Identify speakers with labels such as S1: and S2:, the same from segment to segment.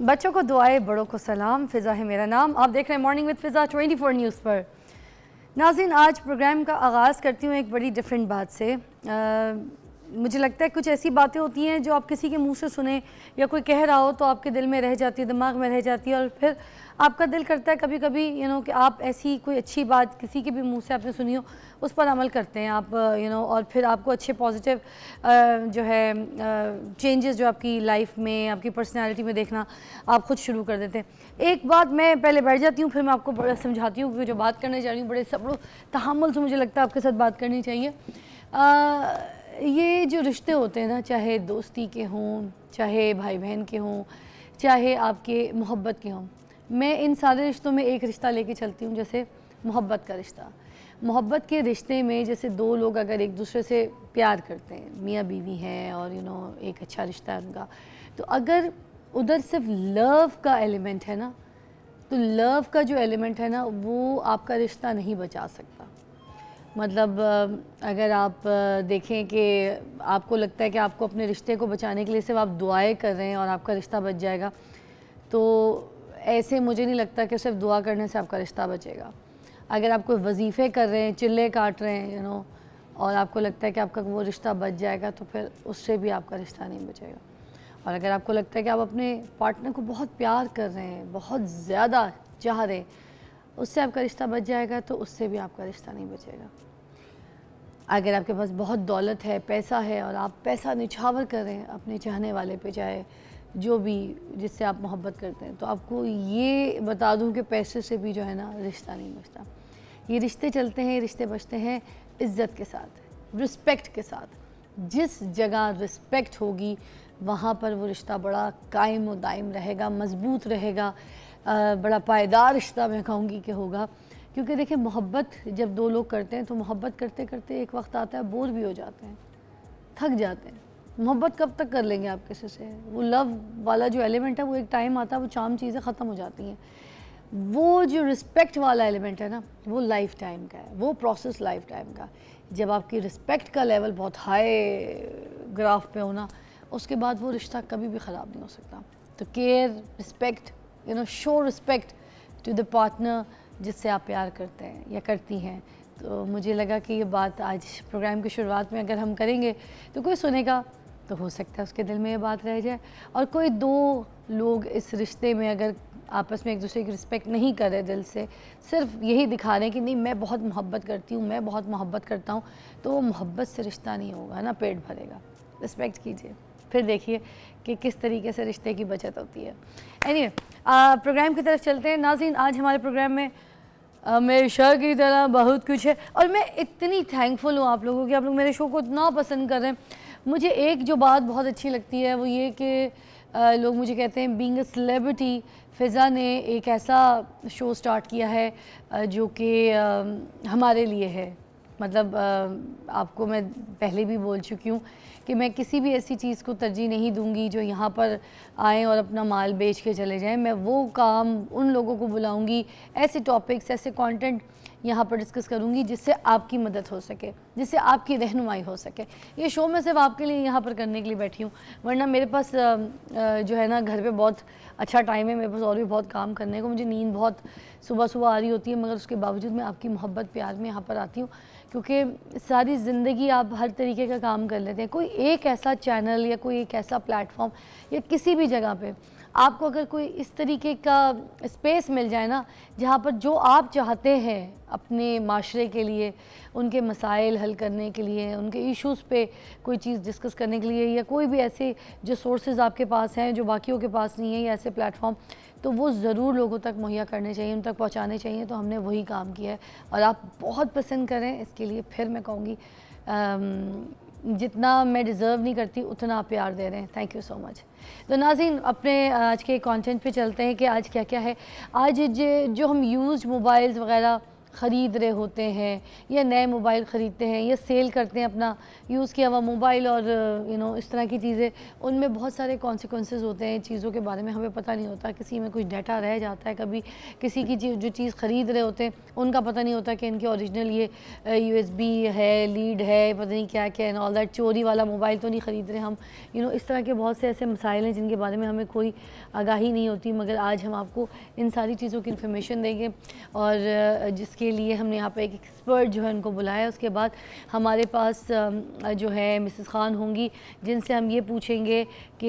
S1: बच्चों को दुआएं, बड़ों को सलाम। फ़िज़ा है मेरा नाम। आप देख रहे हैं मॉर्निंग विद फ़िज़ा 24 न्यूज़ पर। नाज़रीन, आज प्रोग्राम का आगाज़ करती हूँ एक बड़ी डिफरेंट बात से। मुझे लगता है कुछ ऐसी बातें होती हैं जो आप किसी के मुंह से सुने या कोई कह रहा हो तो आपके दिल में रह जाती है, दिमाग में रह जाती है, और फिर आपका दिल करता है कभी कभी कि आप ऐसी कोई अच्छी बात किसी के भी मुंह से आपने सुनी हो उस पर अमल करते हैं आप, और फिर आपको अच्छे पॉजिटिव जो है चेंजेस जो आपकी लाइफ में, आपकी पर्सनैलिटी में देखना आप खुद शुरू कर देते हैं। एक बात मैं पहले बैठ जाती हूँ, फिर मैं आपको बड़ा समझाती हूँ कि जो बात करने जा रही हूँ बड़े सब्र तहम्मुल से मुझे लगता है आपके साथ बात करनी चाहिए। ये जो रिश्ते होते हैं ना, चाहे दोस्ती के हों, चाहे भाई बहन के हों, चाहे आपके मोहब्बत के हों, मैं इन सारे रिश्तों में एक रिश्ता लेके चलती हूँ, जैसे मोहब्बत का रिश्ता। मोहब्बत के रिश्ते में जैसे दो लोग अगर एक दूसरे से प्यार करते हैं, मियाँ बीवी हैं और एक अच्छा रिश्ता है उनका, तो अगर उधर सिर्फ लव का एलिमेंट है ना, तो लव का जो एलिमेंट है ना वो आपका रिश्ता नहीं बचा सकता। मतलब अगर आप देखें कि आपको लगता है कि आपको अपने रिश्ते को बचाने के लिए सिर्फ आप दुआएं कर रहे हैं और आपका रिश्ता बच जाएगा, तो ऐसे मुझे नहीं लगता कि सिर्फ दुआ करने से आपका रिश्ता बचेगा। अगर आप कोई वजीफ़े कर रहे हैं, चिल्ले काट रहे हैं और आपको लगता है कि आपका वो रिश्ता बच जाएगा, तो फिर उससे भी आपका रिश्ता नहीं बचेगा। और अगर आपको लगता है कि आप अपने पार्टनर को बहुत प्यार कर रहे हैं, बहुत ज़्यादा चाह रहे हैं, उससे आपका रिश्ता बच जाएगा, तो उससे भी आपका रिश्ता नहीं बचेगा। अगर आपके पास बहुत दौलत है, पैसा है और आप पैसा निछावर कर रहे हैं अपने चाहने वाले पे, चाहे जो भी जिससे आप मोहब्बत करते हैं, तो आपको ये बता दूं कि पैसे से भी जो है ना रिश्ता नहीं बचता। ये रिश्ते चलते हैं, रिश्ते बचते हैं इज़्ज़त के साथ, रिस्पेक्ट के साथ। जिस जगह रिस्पेक्ट होगी वहाँ पर वो रिश्ता बड़ा कायम व दायम रहेगा, मज़बूत रहेगा, बड़ा पायदार रिश्ता मैं कहूँगी कि होगा। क्योंकि देखिए, मोहब्बत जब दो लोग करते हैं तो मोहब्बत करते करते एक वक्त आता है बोर भी हो जाते हैं, थक जाते हैं। मोहब्बत कब तक कर लेंगे आप किसी से? वो लव वाला जो एलिमेंट है वो एक टाइम आता है, वो चाम चीज़ें ख़त्म हो जाती हैं। वो जो रिस्पेक्ट वाला एलिमेंट है ना, वो लाइफ टाइम का है, वो प्रोसेस लाइफ टाइम का। जब आपकी रिस्पेक्ट का लेवल बहुत हाई ग्राफ पे हो ना, उसके बाद वो रिश्ता कभी भी ख़राब नहीं हो सकता। तो care, respect, show respect to the partner जिससे आप प्यार करते हैं या करती हैं। तो मुझे लगा कि ये बात आज प्रोग्राम की शुरुआत में अगर हम करेंगे तो कोई सुनेगा तो हो सकता है उसके दिल में ये बात रह जाए। और कोई दो लोग इस रिश्ते में अगर आपस में एक दूसरे की रिस्पेक्ट नहीं कर रहे दिल से, सिर्फ यही दिखा रहे हैं कि नहीं मैं बहुत मोहब्बत करती हूँ, मैं बहुत मोहब्बत करता हूँ, तो वो मोहब्बत से रिश्ता नहीं होगा ना, पेट भरेगा। रिस्पेक्ट कीजिए, फिर देखिए कि किस तरीके से रिश्ते की बचत होती है। एनीवे, प्रोग्राम की तरफ चलते हैं। नाज़रीन, आज हमारे प्रोग्राम में हमेशा की तरह बहुत कुछ है और मैं इतनी थैंकफुल हूँ आप लोगों की, आप लोग मेरे शो को इतना पसंद कर रहे हैं। मुझे एक जो बात बहुत अच्छी लगती है वो ये कि लोग मुझे कहते हैं बीइंग अ सेलिब्रिटी, फ़िज़ा ने एक ऐसा शो स्टार्ट किया है जो कि हमारे लिए है। मतलब आपको मैं पहले भी बोल चुकी हूँ कि मैं किसी भी ऐसी चीज़ को तरजीह नहीं दूंगी जो यहाँ पर आएँ और अपना माल बेच के चले जाएं। मैं वो काम उन लोगों को बुलाऊंगी, ऐसे टॉपिक्स, ऐसे कंटेंट यहाँ पर डिस्कस करूँगी जिससे आपकी मदद हो सके, जिससे आपकी रहनुमाई हो सके। ये शो मैं सिर्फ आपके लिए यहाँ पर करने के लिए बैठी हूँ, वरना मेरे पास जो है ना घर पे बहुत अच्छा टाइम है, मेरे पास और भी बहुत काम करने को। मुझे नींद बहुत सुबह सुबह आ रही होती है, मगर उसके बावजूद मैं आपकी मोहब्बत प्यार में यहाँ पर आती हूँ, क्योंकि सारी ज़िंदगी आप हर तरीके का काम कर लेते हैं। कोई एक ऐसा चैनल या कोई एक ऐसा प्लेटफॉर्म या किसी भी जगह पे आपको अगर कोई इस तरीके का स्पेस मिल जाए ना, जहाँ पर जो आप चाहते हैं अपने माशरे के लिए, उनके मसाइल हल करने के लिए, उनके इश्यूज़ पे कोई चीज़ डिस्कस करने के लिए, या कोई भी ऐसे जो सोर्सेज आपके पास हैं जो बाकियों के पास नहीं है, या ऐसे प्लेटफॉर्म, तो वो ज़रूर लोगों तक मुहैया करने चाहिए, उन तक पहुँचाने चाहिए। तो हमने वही काम किया है और आप बहुत पसंद करें, इसके लिए फिर मैं कहूँगी जितना मैं डिज़र्व नहीं करती उतना आप प्यार दे रहे हैं। Thank you so much. तो नाज़रीन, अपने आज के कंटेंट पे चलते हैं कि आज क्या क्या है। आज जो हम यूज़ मोबाइल्स वगैरह ख़रीद रहे होते हैं या नए मोबाइल ख़रीदते हैं या सेल करते हैं अपना यूज़ किया हुआ मोबाइल और इस तरह की चीज़ें, उनमें बहुत सारे कॉन्सिक्वेंसेस होते हैं चीज़ों के बारे में हमें पता नहीं होता। किसी में कुछ डाटा रह जाता है, कभी किसी की जो चीज़ ख़रीद रहे होते हैं उनका पता नहीं होता कि इनके ओरिजिनल ये USB है, लीड है, पता नहीं क्या क्या एंड ऑल दैट, चोरी वाला मोबाइल तो नहीं ख़रीद रहे हम। इस तरह के बहुत से ऐसे मसाइल हैं जिनके बारे में हमें कोई आगाही नहीं होती, मगर आज हम आपको इन सारी चीज़ों की इन्फॉर्मेशन देंगे और जिसके लिए हमने यहाँ पे एक एक्सपर्ट जो है उनको बुलाया। उसके बाद हमारे पास जो है मिसेस खान होंगी जिनसे हम ये पूछेंगे कि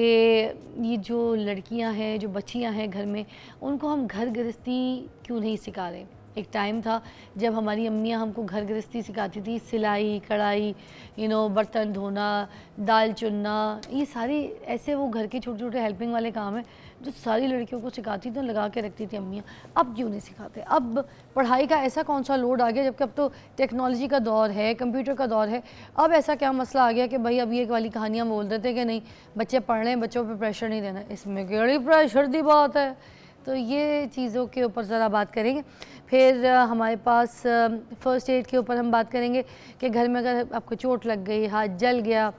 S1: ये जो लड़कियाँ हैं, जो बच्चियाँ हैं घर में, उनको हम घर गृहस्थी क्यों नहीं सिखा रहे। एक टाइम था जब हमारी अम्मियाँ हमको घर गृहस्थी सिखाती थी, सिलाई कढ़ाई, बर्तन धोना, दाल चुनना, ये सारी ऐसे वो घर के छोटे छोटे हेल्पिंग वाले काम हैं जो सारी लड़कियों को सिखाती थी, लगा के रखती थी अम्मियाँ। अब क्यों नहीं सिखाते? अब पढ़ाई का ऐसा कौन सा लोड आ गया, जबकि अब तो टेक्नोलॉजी का दौर है, कंप्यूटर का दौर है। अब ऐसा क्या मसला आ गया कि भाई अब ये वाली कहानियाँ बोल देते हैं कि नहीं बच्चे पढ़ रहे हैं, बच्चों पर प्रेशर नहीं देना। इसमें बड़ी प्रेशर दी बात है। तो ये चीज़ों के ऊपर ज़रा बात करेंगे। फिर हमारे पास फ़र्स्ट एड के ऊपर हम बात करेंगे कि घर में अगर आपको चोट लग गई, हाथ जल गया,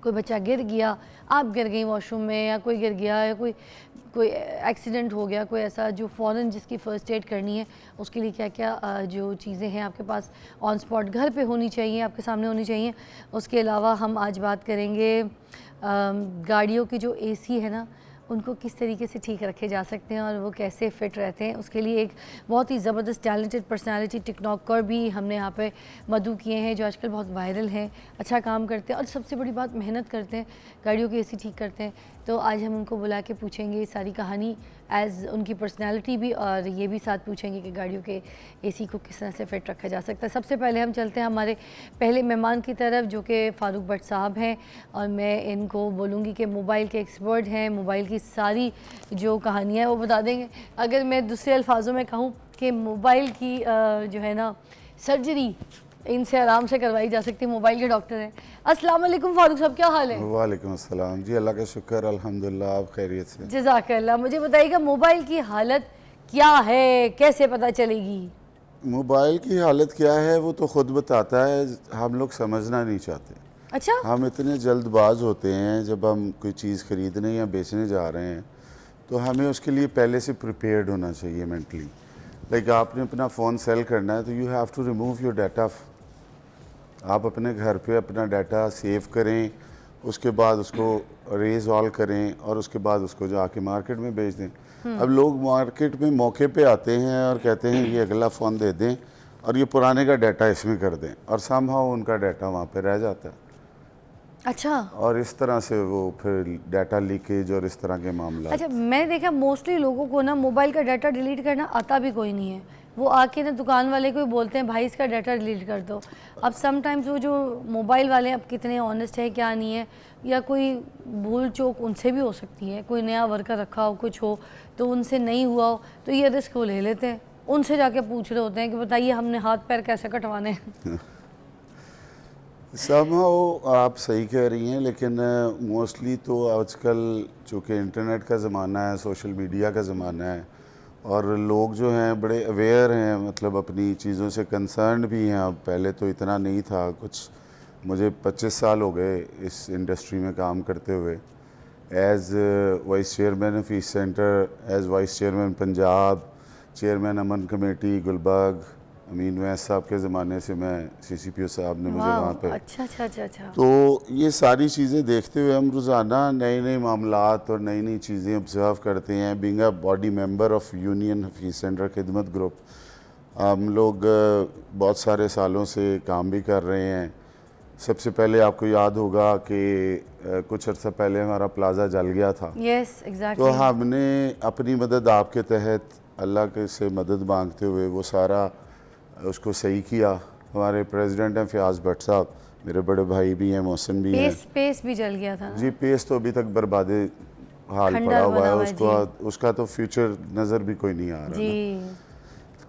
S1: कोई बच्चा गिर गया, आप गिर गई वॉशरूम में, या कोई गिर गया, या कोई एक्सीडेंट हो गया, कोई ऐसा जो फ़ौरन जिसकी फ़र्स्ट एड करनी है, उसके लिए क्या क्या जो चीज़ें हैं आपके पास ऑन स्पॉट घर पे होनी चाहिए, आपके सामने होनी चाहिए। उसके अलावा हम आज बात करेंगे गाड़ियों की जो AC है ना, उनको किस तरीके से ठीक रखे जा सकते हैं और वो कैसे फ़िट रहते हैं। उसके लिए एक बहुत ही ज़बरदस्त टैलेंटेड पर्सनालिटी टिकटॉकर भी हमने यहाँ पे मधु किए हैं, जो आजकल बहुत वायरल हैं, अच्छा काम करते हैं और सबसे बड़ी बात मेहनत करते हैं, गाड़ियों की AC ठीक करते हैं। तो आज हम उनको बुला के पूछेंगे ये सारी कहानी, एज़ उनकी पर्सनैलिटी भी, और ये भी साथ पूछेंगे कि गाड़ियों के AC को किस तरह से फ़िट रखा जा सकता है। सबसे पहले हम चलते हैं हमारे पहले मेहमान की तरफ, जो कि फ़ारूक भट्ट साहब हैं, और मैं इनको बोलूँगी कि मोबाइल के एक्सपर्ट हैं, मोबाइल की सारी जो कहानियाँ हैं वो बता देंगे। अगर मैं दूसरे अल्फाजों में कहूँ कि मोबाइल की जो है ना सर्जरी इनसे आराम से करवाई जा सकती है, मोबाइल के डॉक्टर हैं। अस्सलाम वालेकुम फ़ारूक साहब, क्या हाल है?
S2: वालेकुम अस्सलाम जी, अल्लाह का शुक्र, अल्हम्दुलिल्लाह, आप खैरियत से?
S1: जज़ाकल्लाह। मुझे बताइएगा मोबाइल की हालत क्या है, कैसे पता चलेगी?
S2: मोबाइल की हालत क्या है वो तो ख़ुद बताता है, हम लोग समझना नहीं चाहते।
S1: अच्छा,
S2: हम इतने जल्दबाज होते हैं जब हम कोई चीज़ ख़रीदने या बेचने जा रहे हैं, तो हमें उसके लिए पहले से प्रिपेयर्ड होना चाहिए मेंटली। लाइक आपने अपना फ़ोन सेल करना है तो you have to remove your data. आप अपने घर पे अपना डाटा सेव करें, उसके बाद उसको रेज ऑल करें और उसके बाद उसको जाके मार्केट में बेच दें। अब लोग मार्केट में मौके पे आते हैं और कहते हैं ये अगला फ़ोन दे दें और ये पुराने का डाटा इसमें कर दें, और समहाउ उनका डाटा वहाँ पे रह जाता है।
S1: अच्छा,
S2: और इस तरह से वो फिर डाटा लीकेज और इस तरह के मामला।
S1: अच्छा, मैंने देखा मोस्टली लोगों को ना मोबाइल का डाटा डिलीट करना आता भी कोई नहीं है। वो आके ना दुकान वाले को ही बोलते हैं भाई इसका डाटा डिलीट कर दो। अब समटाइम्स वो जो मोबाइल वाले अब कितने ऑनेस्ट है क्या नहीं है, या कोई भूल चूक उनसे भी हो सकती है, कोई नया वर्कर रखा हो, कुछ हो तो उनसे नहीं हुआ हो तो ये रिस्क वो ले लेते हैं, उनसे जाके पूछ रहे होते हैं कि बताइए हमने हाथ पैर कैसे कटवाने हैं।
S2: समहाउ आप सही कह रही हैं, लेकिन मोस्टली तो आजकल चूँकि इंटरनेट का ज़माना है, सोशल मीडिया का ज़माना है, और लोग जो हैं बड़े अवेयर हैं, मतलब अपनी चीज़ों से कंसर्न भी हैं। अब पहले तो इतना नहीं था कुछ। मुझे 25 साल हो गए इस इंडस्ट्री में काम करते हुए, as vice chairman of east centre, as vice chairman Punjab, chairman Aman committee Gulberg. Ameen Wais sahab के ज़माने से मैं CCPO साहब ने मुझे वहाँ पे।
S1: अच्छा अच्छा अच्छा अच्छा।
S2: तो ये सारी चीज़ें देखते हुए हम रोज़ाना नए नए मामलात और नई नई चीज़ें ऑब्ज़र्व करते हैं। Being a body member of union Hafeez centre खिदमत ग्रुप, हम लोग बहुत सारे सालों से काम भी कर रहे हैं। सबसे पहले आपको याद होगा कि कुछ अर्सा पहले हमारा प्लाज़ा जल गया था।
S1: यस
S2: तो
S1: एग्जैक्टली।
S2: हमने अपनी मदद आपके तहत अल्लाह के से मदद मांगते हुए वो सारा उसको सही किया। हमारे प्रेसिडेंट हैं फयाज़ भट्ट साहब, मेरे बड़े भाई भी हैं, मोहसिन भी हैं।
S1: पेस भी जल गया था ना?
S2: जी, पेस तो अभी तक बर्बादे हाल
S1: खंडर
S2: पड़ा हुआ
S1: बना
S2: है,
S1: हुआ है
S2: उसका तो फ्यूचर नज़र भी कोई नहीं आ रहा
S1: जी।
S2: ना।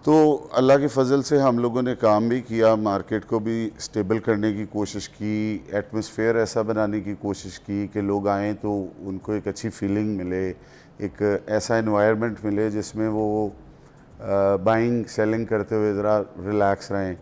S2: तो अल्लाह के फ़ज़ल से हम लोगों ने काम भी किया, मार्केट को भी स्टेबल करने की कोशिश की, एटमॉस्फेयर ऐसा बनाने की कोशिश की कि लोग आएँ तो उनको एक अच्छी फीलिंग मिले, एक ऐसा एनवायरनमेंट मिले जिसमें वो बाइंग सेलिंग करते हुए ज़रा रिलैक्स रहें।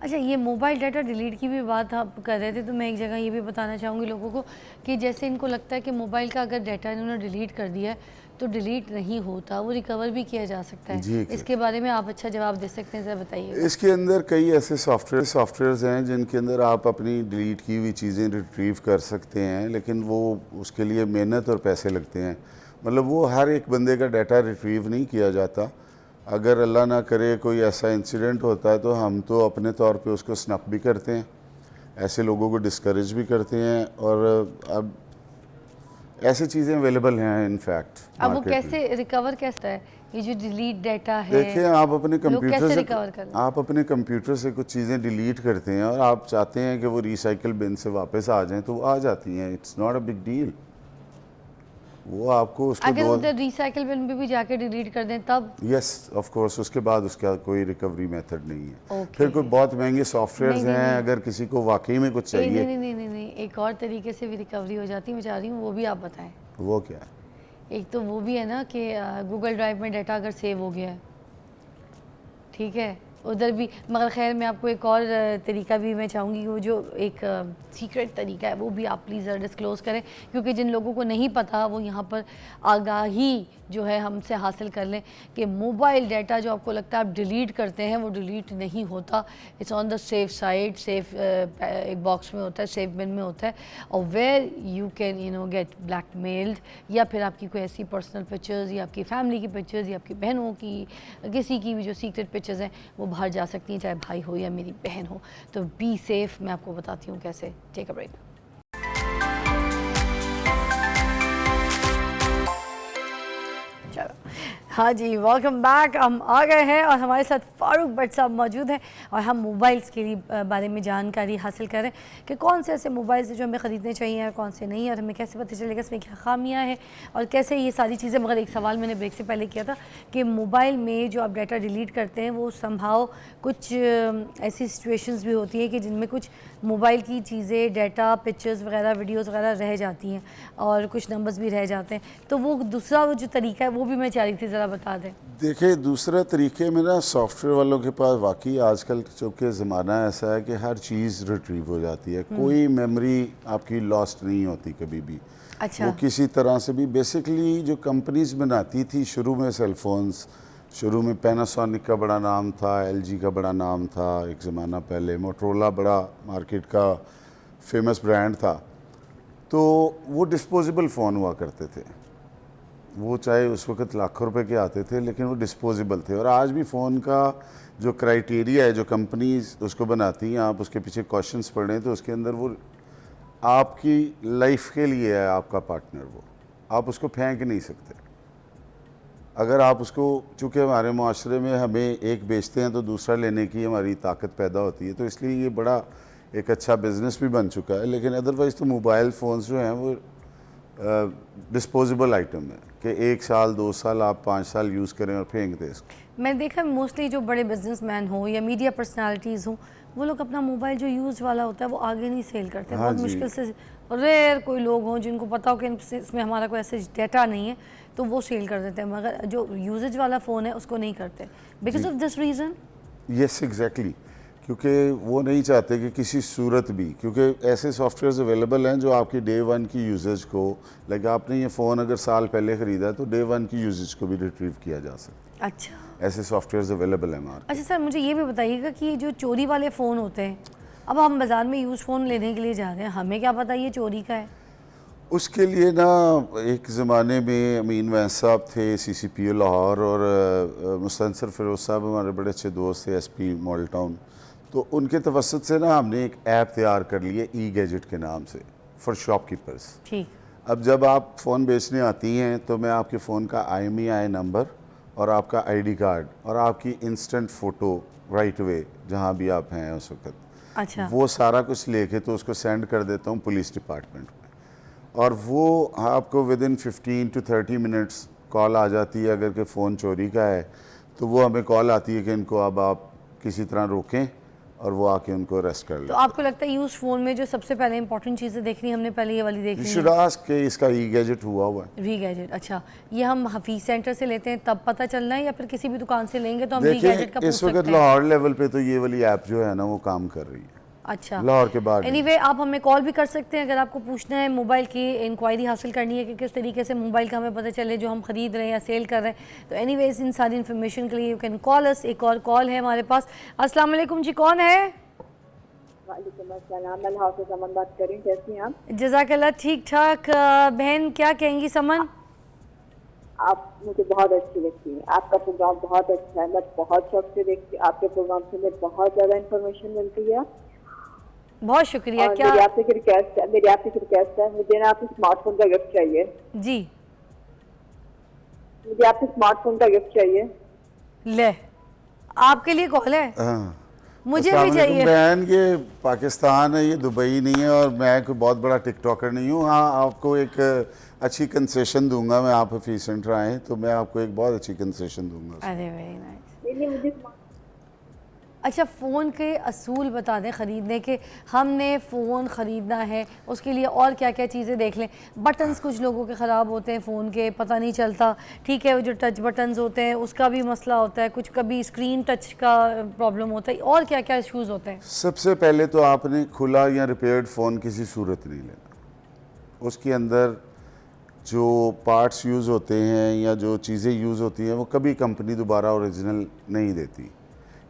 S1: अच्छा, ये मोबाइल डाटा डिलीट की भी बात आप कर रहे थे, तो मैं एक जगह ये भी बताना चाहूँगी लोगों को कि जैसे इनको लगता है कि मोबाइल का अगर डाटा इन्होंने डिलीट कर दिया है तो डिलीट नहीं होता, वो रिकवर भी किया जा सकता है।
S2: जी,
S1: इसके बारे में आप अच्छा जवाब दे सकते हैं, ज़रा बताइए।
S2: इसके अंदर कई ऐसे सॉफ्टवेयर्स हैं जिनके अंदर आप अपनी डिलीट की हुई चीज़ें रिट्रीव कर सकते हैं, लेकिन वो उसके लिए मेहनत और पैसे लगते हैं। मतलब वो हर एक बंदे का डाटा रिट्रीव नहीं किया जाता। अगर अल्लाह ना करे कोई ऐसा इंसिडेंट होता है तो हम तो अपने तौर पे उसको स्नप भी करते हैं, ऐसे लोगों को डिस्करेज भी करते हैं। और अब ऐसी चीज़ें अवेलेबल हैं इनफैक्ट
S1: अब वो
S2: मार्केट में।
S1: कैसे रिकवर कैसे है, ये जो डिलीट डाटा है?
S2: देखिए, आप अपने
S1: लोग
S2: कंप्यूटर
S1: कैसे
S2: से
S1: रिकवर कर रहे हैं?
S2: आप अपने कंप्यूटर से कुछ चीज़ें डिलीट करते हैं और आप चाहते हैं कि वो रिसाइकिल बिन से वापस आ जाएं, तो वो आ जाती हैं। It's not a big deal. वो आपको उसको
S1: अगर उधर रिसाइकिल बिन पे भी जाके डिलीट कर दें तब?
S2: यस ऑफ कोर्स, उसके बाद उसका कोई रिकवरी मेथड नहीं है।
S1: ओके।
S2: फिर कोई बहुत महंगे सॉफ्टवेयर्स
S1: नहीं,
S2: हैं,
S1: नहीं।
S2: अगर किसी को वाकई में कुछ
S1: नहीं
S2: चाहिए।
S1: नहीं नहीं नहीं नहीं, एक और तरीके से भी रिकवरी हो जाती है, मैं चाह रही हूँ वो भी आप बताएं।
S2: वो क्या है?
S1: एक तो वो भी है ना कि गूगल ड्राइव में डाटा अगर सेव हो गया है, ठीक है, उधर भी। मगर खैर मैं आपको एक और तरीका भी मैं चाहूँगी, वो जो एक सीक्रेट तरीका है वो भी आप प्लीज़ डिस्क्लोज़ करें, क्योंकि जिन लोगों को नहीं पता वो यहाँ पर आगाही जो है हमसे हासिल कर लें कि मोबाइल डाटा जो आपको लगता है आप डिलीट करते हैं वो डिलीट नहीं होता। It's on the safe side, safe एक बॉक्स में होता है, सेफ बिन में होता है, और where you can get blackmailed, या फिर आपकी कोई ऐसी पर्सनल पिक्चर्स या आपकी फैमिली की पिक्चर्स या आपकी बहनों की, किसी की भी जो सीक्रेट पिक्चर्स हैं वो बाहर जा सकती हैं, चाहे भाई हो या मेरी बहन हो। तो बी सेफ। मैं आपको बताती हूँ कैसे। Take a break. चलो, हाँ जी, वेलकम बैक। हम आ गए हैं और हमारे साथ फ़ारूक भट्ट साहब मौजूद हैं और हम मोबाइल्स के लिए बारे में जानकारी हासिल कर रहे हैं कि कौन से ऐसे मोबाइल्स हैं जो हमें ख़रीदने चाहिए और कौन से नहीं, और हमें कैसे पता चलेगा इसमें क्या खामियां हैं और कैसे ये सारी चीज़ें। मगर एक सवाल मैंने ब्रेक से पहले किया था कि मोबाइल में जो आप डाटा डिलीट करते हैं वो संभाव कुछ ऐसी सिचुएशंस भी होती हैं कि जिनमें कुछ मोबाइल की चीज़ें, डाटा, पिक्चर्स वगैरह, वीडियोज़ वगैरह रह जाती हैं और कुछ नंबर्स भी रह जाते हैं। तो वो दूसरा वो जो तरीका है वो भी मैं चाह रही थी ज़रा बता दें।
S2: देखिए, दूसरा तरीके में ना सॉफ्टवेयर वालों के पास वाकई आजकल चूँकि ज़माना ऐसा है कि हर चीज़ रिट्रीव हो जाती है, कोई मेमोरी आपकी लॉस्ट नहीं होती कभी भी।
S1: अच्छा।
S2: वो किसी तरह से भी बेसिकली जो कंपनीज बनाती थी शुरू में सेलफोन्स, शुरू में पैनासोनिक का बड़ा नाम था, एलजी का बड़ा नाम था एक ज़माना पहले, मोटरोला बड़ा मार्केट का फेमस ब्रांड था। तो वो डिस्पोजेबल फ़ोन हुआ करते थे, वो चाहे उस वक्त लाखों रुपए के आते थे लेकिन वो डिस्पोजेबल थे। और आज भी फ़ोन का जो क्राइटेरिया है जो कंपनीज उसको बनाती हैं, आप उसके पीछे क्वेश्चंस पढ़ें तो उसके अंदर वो आपकी लाइफ के लिए है आपका पार्टनर, वो आप उसको फेंक नहीं सकते। अगर आप उसको, चूँकि हमारे माशरे में हमें एक बेचते हैं तो दूसरा लेने की हमारी ताकत पैदा होती है, तो इसलिए ये बड़ा एक अच्छा बिज़नेस भी बन चुका है। लेकिन अदरवाइज़ तो मोबाइल फ़ोन्स जो हैं वो डिस्पोजेबल आइटम है कि 1 साल 2 साल आप 5 साल यूज़ करें और फेंक दें इसको।
S1: मैं देखा मोस्टली जो बड़े बिजनेसमैन हो या मीडिया पर्सनालिटीज़ हो, वो लोग अपना मोबाइल जो यूज़ वाला होता है वो आगे नहीं सेल करते।
S2: हाँ
S1: बहुत
S2: जी।
S1: मुश्किल से रेयर कोई लोग हों जिनको पता हो कि इसमें हमारा कोई ऐसा डाटा नहीं है तो वो सेल कर देते हैं, मगर जो यूजेज वाला फ़ोन है उसको नहीं करते because of this reason.
S2: Yes exactly, क्योंकि वो नहीं चाहते कि किसी सूरत भी, क्योंकि ऐसे सॉफ्टवेयर्स अवेलेबल हैं जो आपकी डे वन की यूजेज को, लाइक आपने ये फ़ोन अगर साल पहले ख़रीदा है तो डे वन की यूजेज को भी रिट्रीव किया जा सकता है।
S1: अच्छा।
S2: ऐसे सॉफ्टवेयर्स अवेलेबल हैं मार्केट।
S1: अच्छा सर, मुझे ये भी बताइएगा कि ये जो चोरी वाले फ़ोन होते हैं, अब हम बाज़ार में यूज़ फ़ोन लेने के लिए जा रहे हैं, हमें क्या पता ये चोरी का है?
S2: उसके लिए ना एक ज़माने में अमीन वैस साहब थे CCPO लाहौर, और मुस्तनसर फिरोज़ साहब हमारे बड़े अच्छे दोस्त थे SP मॉडल टाउन, तो उनके तवसत से ना हमने एक ऐप तैयार कर ली है E-गैजेट के नाम से फॉर शॉपकीपर्स।
S1: ठीक।
S2: अब जब आप फ़ोन बेचने आती हैं तो मैं आपके फ़ोन का IMEI नंबर और आपका ID कार्ड और आपकी इंस्टेंट फ़ोटो राइट वे जहाँ भी आप हैं उस वक्त,
S1: अच्छा।
S2: वो सारा कुछ लेके तो उसको सेंड कर देता हूँ पुलिस डिपार्टमेंट में, और वो आपको within 15 to 30 minutes call आ जाती है। अगर के फ़ोन चोरी का है तो वो हमें कॉल आती है कि इनको अब आप किसी तरह रोकें और वो आके उनको अरेस्ट कर
S1: तो
S2: ले।
S1: आपको लगता है यूज फ़ोन में जो सबसे पहले इंपॉर्टेंट चीज़ें देखनी हमने पहले ये वाली
S2: यू
S1: देखनी
S2: शुड आस्क कि इसका ई गैजेट हुआ है।
S1: री गैजेट। अच्छा, ये हम हफीज सेंटर से लेते हैं तब पता चलना है या फिर किसी भी दुकान से लेंगे तो हम री गैजेट का
S2: देखिए
S1: पूछ
S2: इस वक्त
S1: सकते हैं?
S2: लाहौर लेवल पे तो ये वाली ऐप जो है ना वो काम कर रही है,
S1: अच्छा,
S2: लाहौर के बाद
S1: एनीवे आप हमें कॉल भी कर सकते हैं अगर आपको पूछना है, मोबाइल की इंक्वायरी हासिल करनी है कि किस तरीके से मोबाइल का हमें पता चले जो हम ख़रीद रहे हैं या सेल कर रहे हैं। तो एनीवेज इन सारी इन्फॉर्मेशन के लिए यू कैन कॉल अस। एक और कॉल है हमारे पास। अस्सलाम वालेकुम जी, कौन है?
S3: वालेकुम अस्सलाम, मैं लाहौर से समन बात कर रही हूँ। कैसी हैं आप?
S1: जज़ाकल्लाह, ठीक ठाक। बहन क्या कहेंगी समन?
S3: आप मुझे बहुत अच्छी लगती हैं, आपका प्रोग्राम बहुत अच्छा है, मैं बहुत शौक से देखती हूँ। आपके प्रोग्राम से मुझे बहुत ज़्यादा इन्फॉर्मेशन मिलती है।
S1: बहुत शुक्रिया।
S3: और
S1: क्या?
S3: मेरी आपसे रिक्वेस्ट है, मुझे ना आपसे स्मार्टफोन का गिफ्ट चाहिए।
S1: जी,
S3: मुझे आपसे स्मार्टफोन का गिफ्ट चाहिए।
S1: ले आपके लिए कॉल है,
S2: हाँ।
S1: मुझे
S2: अस्सलाम
S1: भी
S2: वालेकुम
S1: चाहिए।
S2: बहन, ये पाकिस्तान है, ये दुबई नहीं है और मैं कोई बहुत बड़ा टिकटॉकर नहीं हूँ। हाँ, आपको एक अच्छी कंसेशन दूंगा, मैं आप हफीज सेंटर आए तो मैं आपको एक बहुत अच्छी कंसेशन दूंगा।
S1: अरे वेरी नाइस।
S3: नहीं मुझे
S1: अच्छा, फ़ोन के असूल बता दें ख़रीदने के। हमने फ़ोन ख़रीदना है उसके लिए और क्या क्या चीज़ें देख लें। बटन्स कुछ लोगों के ख़राब होते हैं फ़ोन के, पता नहीं चलता। ठीक है, वो जो टच बटन्स होते हैं उसका भी मसला होता है, कुछ कभी स्क्रीन टच का प्रॉब्लम होता है, और क्या क्या इशूज़ होते हैं?
S2: सबसे पहले तो आपने खुला या रिपेयर्ड फ़ोन किसी सूरत नहीं लेना। उसके अंदर जो पार्ट्स यूज़ होते हैं या जो चीज़ें यूज़ होती हैं वो कभी कंपनी दोबारा ओरिजिनल नहीं देती,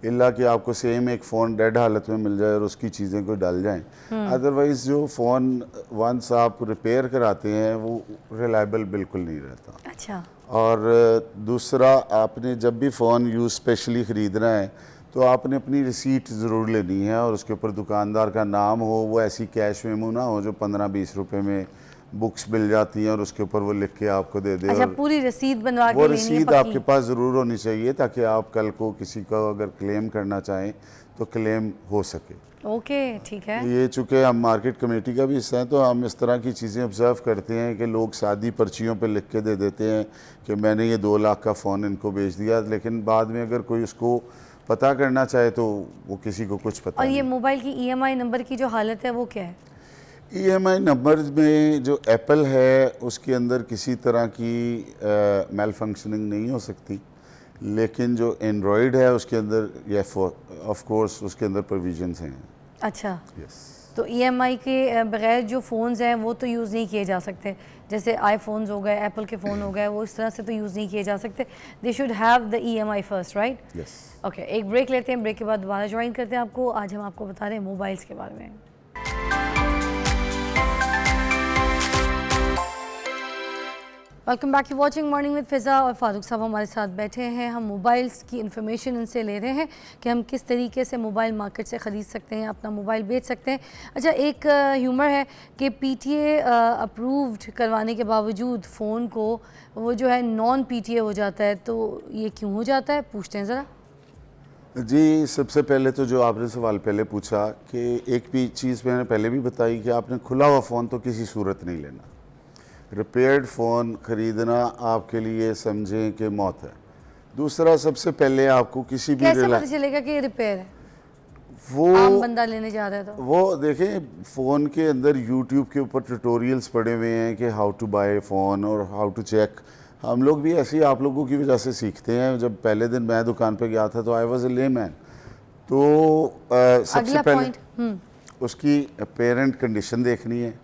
S2: इल्ला कि आपको सेम एक फ़ोन डेड हालत में मिल जाए और उसकी चीज़ें कोई डाल जाएं। अदरवाइज़ जो फ़ोन वंस आप रिपेयर कराते हैं वो रिलायबल बिल्कुल नहीं रहता।
S1: अच्छा,
S2: और दूसरा, आपने जब भी फ़ोन यूज़ स्पेशली ख़रीदना है तो आपने अपनी रिसीट ज़रूर लेनी है और उसके ऊपर दुकानदार का नाम हो। वो ऐसी कैश मेमो ना हो जो 15-20 रुपए में बुक्स मिल जाती हैं और उसके ऊपर वो लिख के आपको दे दे।
S1: अच्छा,
S2: और
S1: पूरी रसीद बनवा
S2: वो
S1: के लेनी है
S2: रसीद
S1: पक्की?
S2: आपके पास ज़रूर होनी चाहिए ताकि आप कल को किसी का अगर क्लेम करना चाहें तो क्लेम हो सके।
S1: ओके, ठीक है।
S2: ये चूँकि हम मार्केट कमेटी का भी हिस्सा हैं तो हम इस तरह की चीज़ें ऑब्ज़र्व करते हैं कि लोग सादी पर्चियों पे लिख के दे देते हैं कि मैंने ये 2 लाख का फ़ोन इनको बेच दिया, लेकिन बाद में अगर कोई उसको पता करना चाहे तो वो किसी को कुछ पता
S1: और ये
S2: नहीं।
S1: मोबाइल की EMI नंबर की जो हालत है वो क्या है?
S2: EMI नंबर में जो एप्पल है उसके अंदर किसी तरह की मेल फंक्शनिंग नहीं हो सकती, लेकिन जो एंड्रॉयड है उसके अंदर ये ऑफ कोर्स उसके अंदर प्रोविजंस हैं।
S1: अच्छा,
S2: यस।
S1: तो EMI के बगैर जो फ़ोन्स हैं वो तो यूज़ नहीं किए जा सकते, जैसे आईफोन्स हो गए, एप्पल के फ़ोन हो गए, वो इस तरह से तो यूज़ नहीं किए जा सकते। They should have the EMI first, right?
S2: Yes.
S1: Okay, एक ब्रेक लेते हैं, ब्रेक के बाद दोबारा ज्वाइन करते हैं आपको। आज हम आपको बता रहे हैं मोबाइल्स के बारे में। Welcome back to watching morning with Fiza. और फारूक साहब हमारे साथ बैठे हैं। हम मोबाइल्स की इन्फॉर्मेशन इनसे ले रहे हैं कि हम किस तरीके से मोबाइल मार्केट से ख़रीद सकते हैं, अपना मोबाइल बेच सकते हैं। अच्छा, एक ह्यूमर है कि PTA अप्रूव्ड करवाने के बावजूद फ़ोन को वो जो है नॉन PTA हो जाता है, तो ये क्यों हो जाता है, पूछते हैं ज़रा।
S2: जी, सबसे पहले तो जो आपने सवाल पहले पूछा कि एक भी चीज़ मैंने पहले भी बताई कि आपने खुला हुआ फ़ोन तो किसी सूरत नहीं लेना। रिपेयर्ड फ़ोन ख़रीदना आपके लिए समझें कि मौत है। दूसरा, सबसे पहले आपको किसी भी
S1: कैसे पता चलेगा कि ये रिपेयर है,
S2: वो
S1: आम बंदा लेने जा रहा है तो?
S2: वो देखें, फ़ोन के अंदर यूट्यूब के ऊपर ट्यूटोरियल्स पड़े हुए हैं कि हाउ टू बाय फ़ोन और हाउ टू चेक। हम लोग भी ऐसे ही आप लोगों की वजह से सीखते हैं। जब पहले दिन मैं दुकान पे गया था तो आई वाज अ लेमैन, तो सबसे पहले उसकी पेरेंट कंडीशन देखनी है।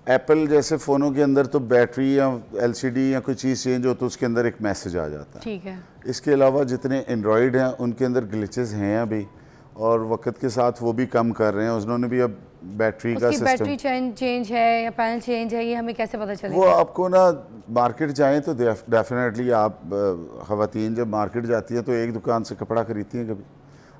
S2: एप्पल जैसे फ़ोनों के अंदर तो बैटरी या LCD या कोई चीज़ चेंज हो तो उसके अंदर एक मैसेज आ जाता है।
S1: ठीक है।
S2: इसके अलावा जितने एंड्रॉयड हैं उनके अंदर ग्लिचेस हैं अभी, और वक्त के साथ वो भी कम कर रहे हैं। उन्होंने भी अब बैटरी का सिस्टम,
S1: बैटरी चेंज है या पैनल चेंज है, ये हमें कैसे पता चलेगा?
S2: वो आपको ना मार्केट जाएं तो डेफिनेटली आप ख़वातीन जब मार्केट जाती हैं तो एक दुकान से कपड़ा खरीदती हैं, कभी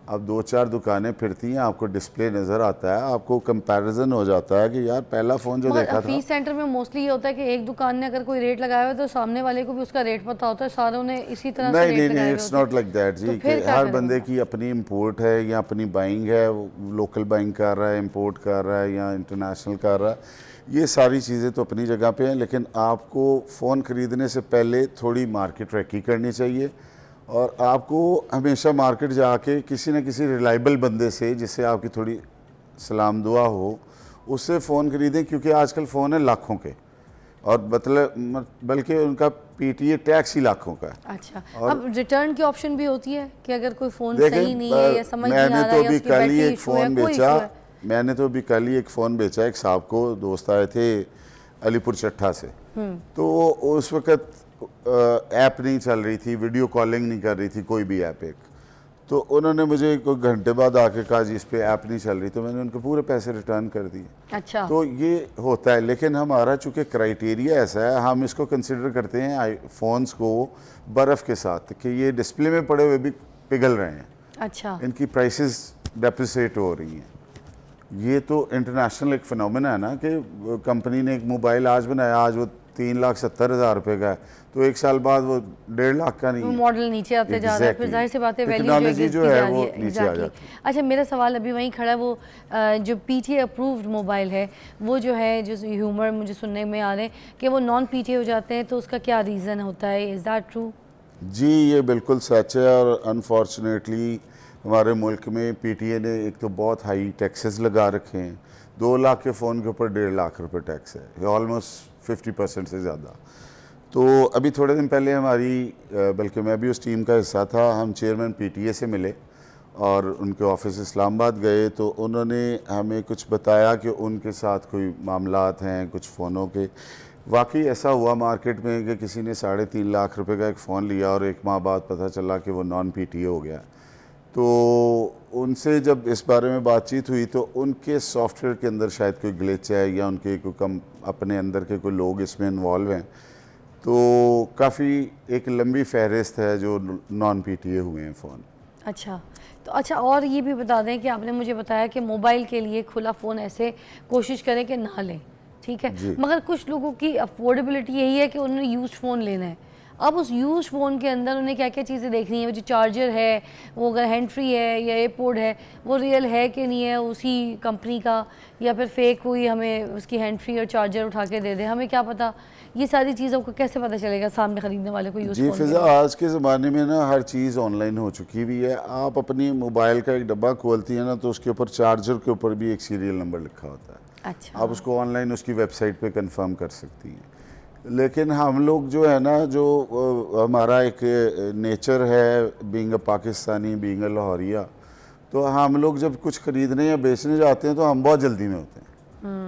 S2: आप 2-4 दुकानें फिरती हैं, आपको डिस्प्ले नज़र आता है, आपको कंपैरिजन हो जाता है कि यार पहला फ़ोन जो देखा था।
S1: फीस सेंटर में मोस्टली ये होता है कि एक दुकान ने अगर कोई रेट लगाया हो तो सामने वाले को भी उसका रेट पता होता है, सारों ने इसी तरह से रेट लगाए
S2: नहीं, इट्स नॉट लाइक दैट जी, कि हर बंदे की अपनी इंपोर्ट है या अपनी बाइंग है, लोकल बाइंग कर रहा है, इंपोर्ट कर रहा है या इंटरनेशनल कर रहा है। ये सारी चीज़ें तो अपनी जगह पे हैं, लेकिन आपको फ़ोन ख़रीदने से पहले थोड़ी मार्केट ट्रैकिंग करनी चाहिए और आपको हमेशा मार्केट जाके किसी न किसी रिलायबल बंदे से, जिससे आपकी थोड़ी सलाम दुआ हो, उससे फ़ोन खरीदें, क्योंकि आजकल फ़ोन है लाखों के, और मतलब बल्कि उनका पीटीए टैक्स ही लाखों का है।
S1: अच्छा, अब रिटर्न की ऑप्शन भी होती है कि अगर कोई फ़ोन सही नहीं है या समझ नहीं आ रहा है या उसकी बैटरी इशू है, कोई इशू है?
S2: मैंने तो अभी कल ही एक फ़ोन बेचा, एक साहब को, दोस्त आए थे अलीपुर चट्ठा से, तो उस वक़्त ऐप नहीं चल रही थी, वीडियो कॉलिंग नहीं कर रही थी कोई भी ऐप एक, तो उन्होंने मुझे कोई घंटे बाद आके कहा जी इस पे ऐप नहीं चल रही, तो मैंने उनके पूरे पैसे रिटर्न कर दिए।
S1: अच्छा,
S2: तो ये होता है, लेकिन हमारा चूँकि क्राइटेरिया ऐसा है, हम इसको कंसिडर करते हैं फ़ोन्स को बर्फ़ के साथ कि ये डिस्प्ले में पड़े हुए भी पिघल रहे हैं,
S1: अच्छा,
S2: इनकी प्राइसेस डेप्रिसिएट हो रही हैं। ये तो इंटरनेशनल एक फिनोमेना है ना कि कंपनी ने एक मोबाइल आज बनाया, आज वो 3,70,000 रुपये का है, तो एक साल बाद वो 1.5 लाख का नहीं है।
S1: मॉडल नीचे आते जा रहा है, फिर जाहिर सी बात है वैल्यू
S2: टेक्नोलॉजी जो है वो नीचे आ जाती है।
S1: अच्छा, मेरा सवाल अभी वहीं खड़ा है, वो जो पीटीए अप्रूव्ड मोबाइल है वो जो है, जो ह्यूमर मुझे सुनने में आ रहे हैं कि वो नॉन पीटीए हो जाते हैं, तो उसका क्या रीज़न होता है? Is that true?
S2: जी, ये बिल्कुल सच है, और अनफॉर्चुनेटली हमारे मुल्क में पीटीए ने एक तो बहुत हाई टैक्सेस लगा रखे हैं। 2 लाख के फ़ोन के ऊपर 1.5 लाख रुपए टैक्स है, ऑलमोस्ट 50% से ज़्यादा। तो अभी थोड़े दिन पहले हमारी, बल्कि मैं भी उस टीम का हिस्सा था, हम चेयरमैन पीटीए से मिले और उनके ऑफिस इस्लामाबाद गए, तो उन्होंने हमें कुछ बताया कि उनके साथ कोई मामलात हैं कुछ फ़ोनों के। वाकई ऐसा हुआ मार्केट में कि किसी ने 3.5 लाख रुपए का एक फ़ोन लिया और 1 माह बाद पता चला कि वो नॉन पीटीए हो गया। तो उनसे जब इस बारे में बातचीत हुई तो उनके सॉफ्टवेयर के अंदर शायद कोई ग्लिच है या उनके कोई अपने अंदर के कोई लोग इसमें इन्वॉल्व हैं। तो काफ़ी एक लंबी फहरिस्त है जो नॉन पीटीए हुए हैं फ़ोन।
S1: अच्छा, तो अच्छा, और ये भी बता दें कि आपने मुझे बताया कि मोबाइल के लिए खुला फ़ोन ऐसे कोशिश करें कि ना लें, ठीक है, मगर कुछ लोगों की अफोर्डेबिलिटी यही है कि उन्होंने यूज्ड फ़ोन लेना है। अब उस यूज फ़ोन के अंदर उन्हें क्या क्या चीज़ें देखनी है, वो जो चार्जर है वो अगर हैंड फ्री है या एयरपोर्ट है वो रियल है कि नहीं है उसी कंपनी का, या फिर फेक हुई हमें उसकी हैंड फ्री और चार्जर उठा के दे दे, हमें क्या पता? ये सारी चीज़ों को कैसे पता चलेगा सामने ख़रीदने वाले को यूज़
S2: जी
S1: फ़ोन?
S2: फिज़ा, आज के ज़माने में ना हर चीज़ ऑनलाइन हो चुकी हुई है। आप अपनी मोबाइल का एक डब्बा खोलती है ना, तो उसके ऊपर चार्जर के ऊपर भी एक सीरियल नंबर लिखा होता है।
S1: अच्छा,
S2: आप उसको ऑनलाइन उसकी वेबसाइट पे कंफर्म कर सकती हैं। लेकिन हम लोग जो है ना, जो हमारा एक नेचर है being a Pakistani, being a Lahoria, तो हम लोग जब कुछ ख़रीदने या बेचने जाते हैं तो हम बहुत जल्दी में होते हैं।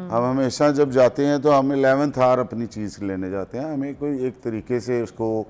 S2: हम हमेशा जब जाते हैं तो हम 11th आवर अपनी चीज़ लेने जाते हैं। हमें कोई एक तरीके से उसको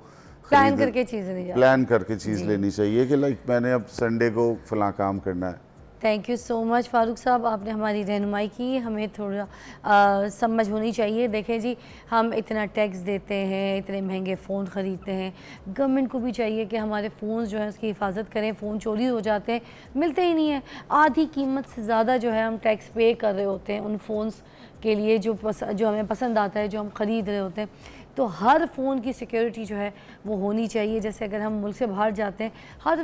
S1: प्लान करके चीज़ें नहीं जाती।
S2: प्लान करके चीज़ लेनी चाहिए कि लाइक मैंने अब संडे को फ़लाँ काम करना है।
S1: Thank you so much Farooq साहब, आपने हमारी रहनुमाई की। हमें थोड़ा समझ होनी चाहिए। देखें जी, हम इतना टैक्स देते हैं, इतने महंगे फ़ोन ख़रीदते हैं, गवर्नमेंट को भी चाहिए कि हमारे फ़ोन जो है उसकी हिफाजत करें। फ़ोन चोरी हो जाते हैं, मिलते ही नहीं है, आधी कीमत से ज़्यादा जो है हम टैक्स पे कर रहे होते हैं उन फ़ोन्स के लिए जो हमें पसंद आता है, जो हम ख़रीद रहे होते हैं। तो हर फ़ोन की सिक्योरिटी जो है वो होनी चाहिए। जैसे अगर हम मुल्क से बाहर जाते हैं, हर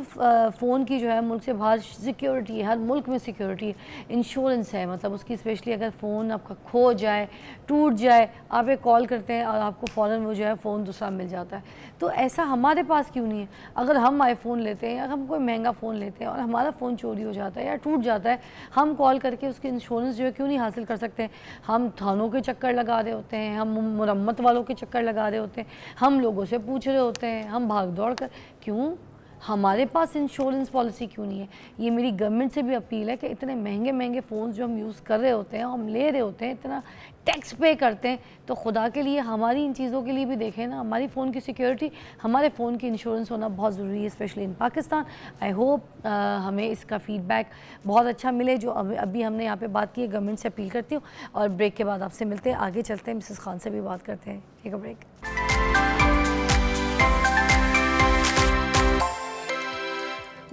S1: फ़ोन की जो है मुल्क से बाहर सिक्योरिटी है, हर मुल्क में सिक्योरिटी है, इंश्योरेंस है, मतलब उसकी स्पेशली अगर फ़ोन आपका खो जाए, टूट जाए, आप एक कॉल करते हैं और आपको फ़ौरन वो जो है फ़ोन दूसरा मिल जाता है। तो ऐसा हमारे पास क्यों नहीं है? अगर हम आईफ़ोन लेते हैं या हम कोई महंगा फ़ोन लेते हैं और हमारा फ़ोन चोरी हो जाता है या टूट जाता है, हम कॉल करके उसकी इंश्योरेंस जो है क्यों नहीं हासिल कर सकते? हम थानों के चक्कर लगा रहे होते हैं, हम मुरम्मत वालों के चक्कर लगा रहे होते हैं, हम लोगों से पूछ रहे होते हैं, हम भाग दौड़ कर, क्यों हमारे पास इंश्योरेंस पॉलिसी क्यों नहीं है? ये मेरी गवर्नमेंट से भी अपील है कि इतने महंगे महंगे फ़ोन्स जो हम यूज़ कर रहे होते हैं, हम ले रहे होते हैं, इतना टैक्स पे करते हैं, तो खुदा के लिए हमारी इन चीज़ों के लिए भी देखें ना। हमारी फ़ोन की सिक्योरिटी, हमारे फ़ोन की इंश्योरेंस होना बहुत ज़रूरी है, specially in Pakistan. I hope हमें इसका फ़ीडबैक बहुत अच्छा मिले जो अभी हमने यहाँ पे बात की है। गवर्नमेंट से अपील करती हूँ और ब्रेक के बाद आपसे मिलते हैं, आगे चलते हैं, मिसेस खान से भी बात करते हैं। Take a break.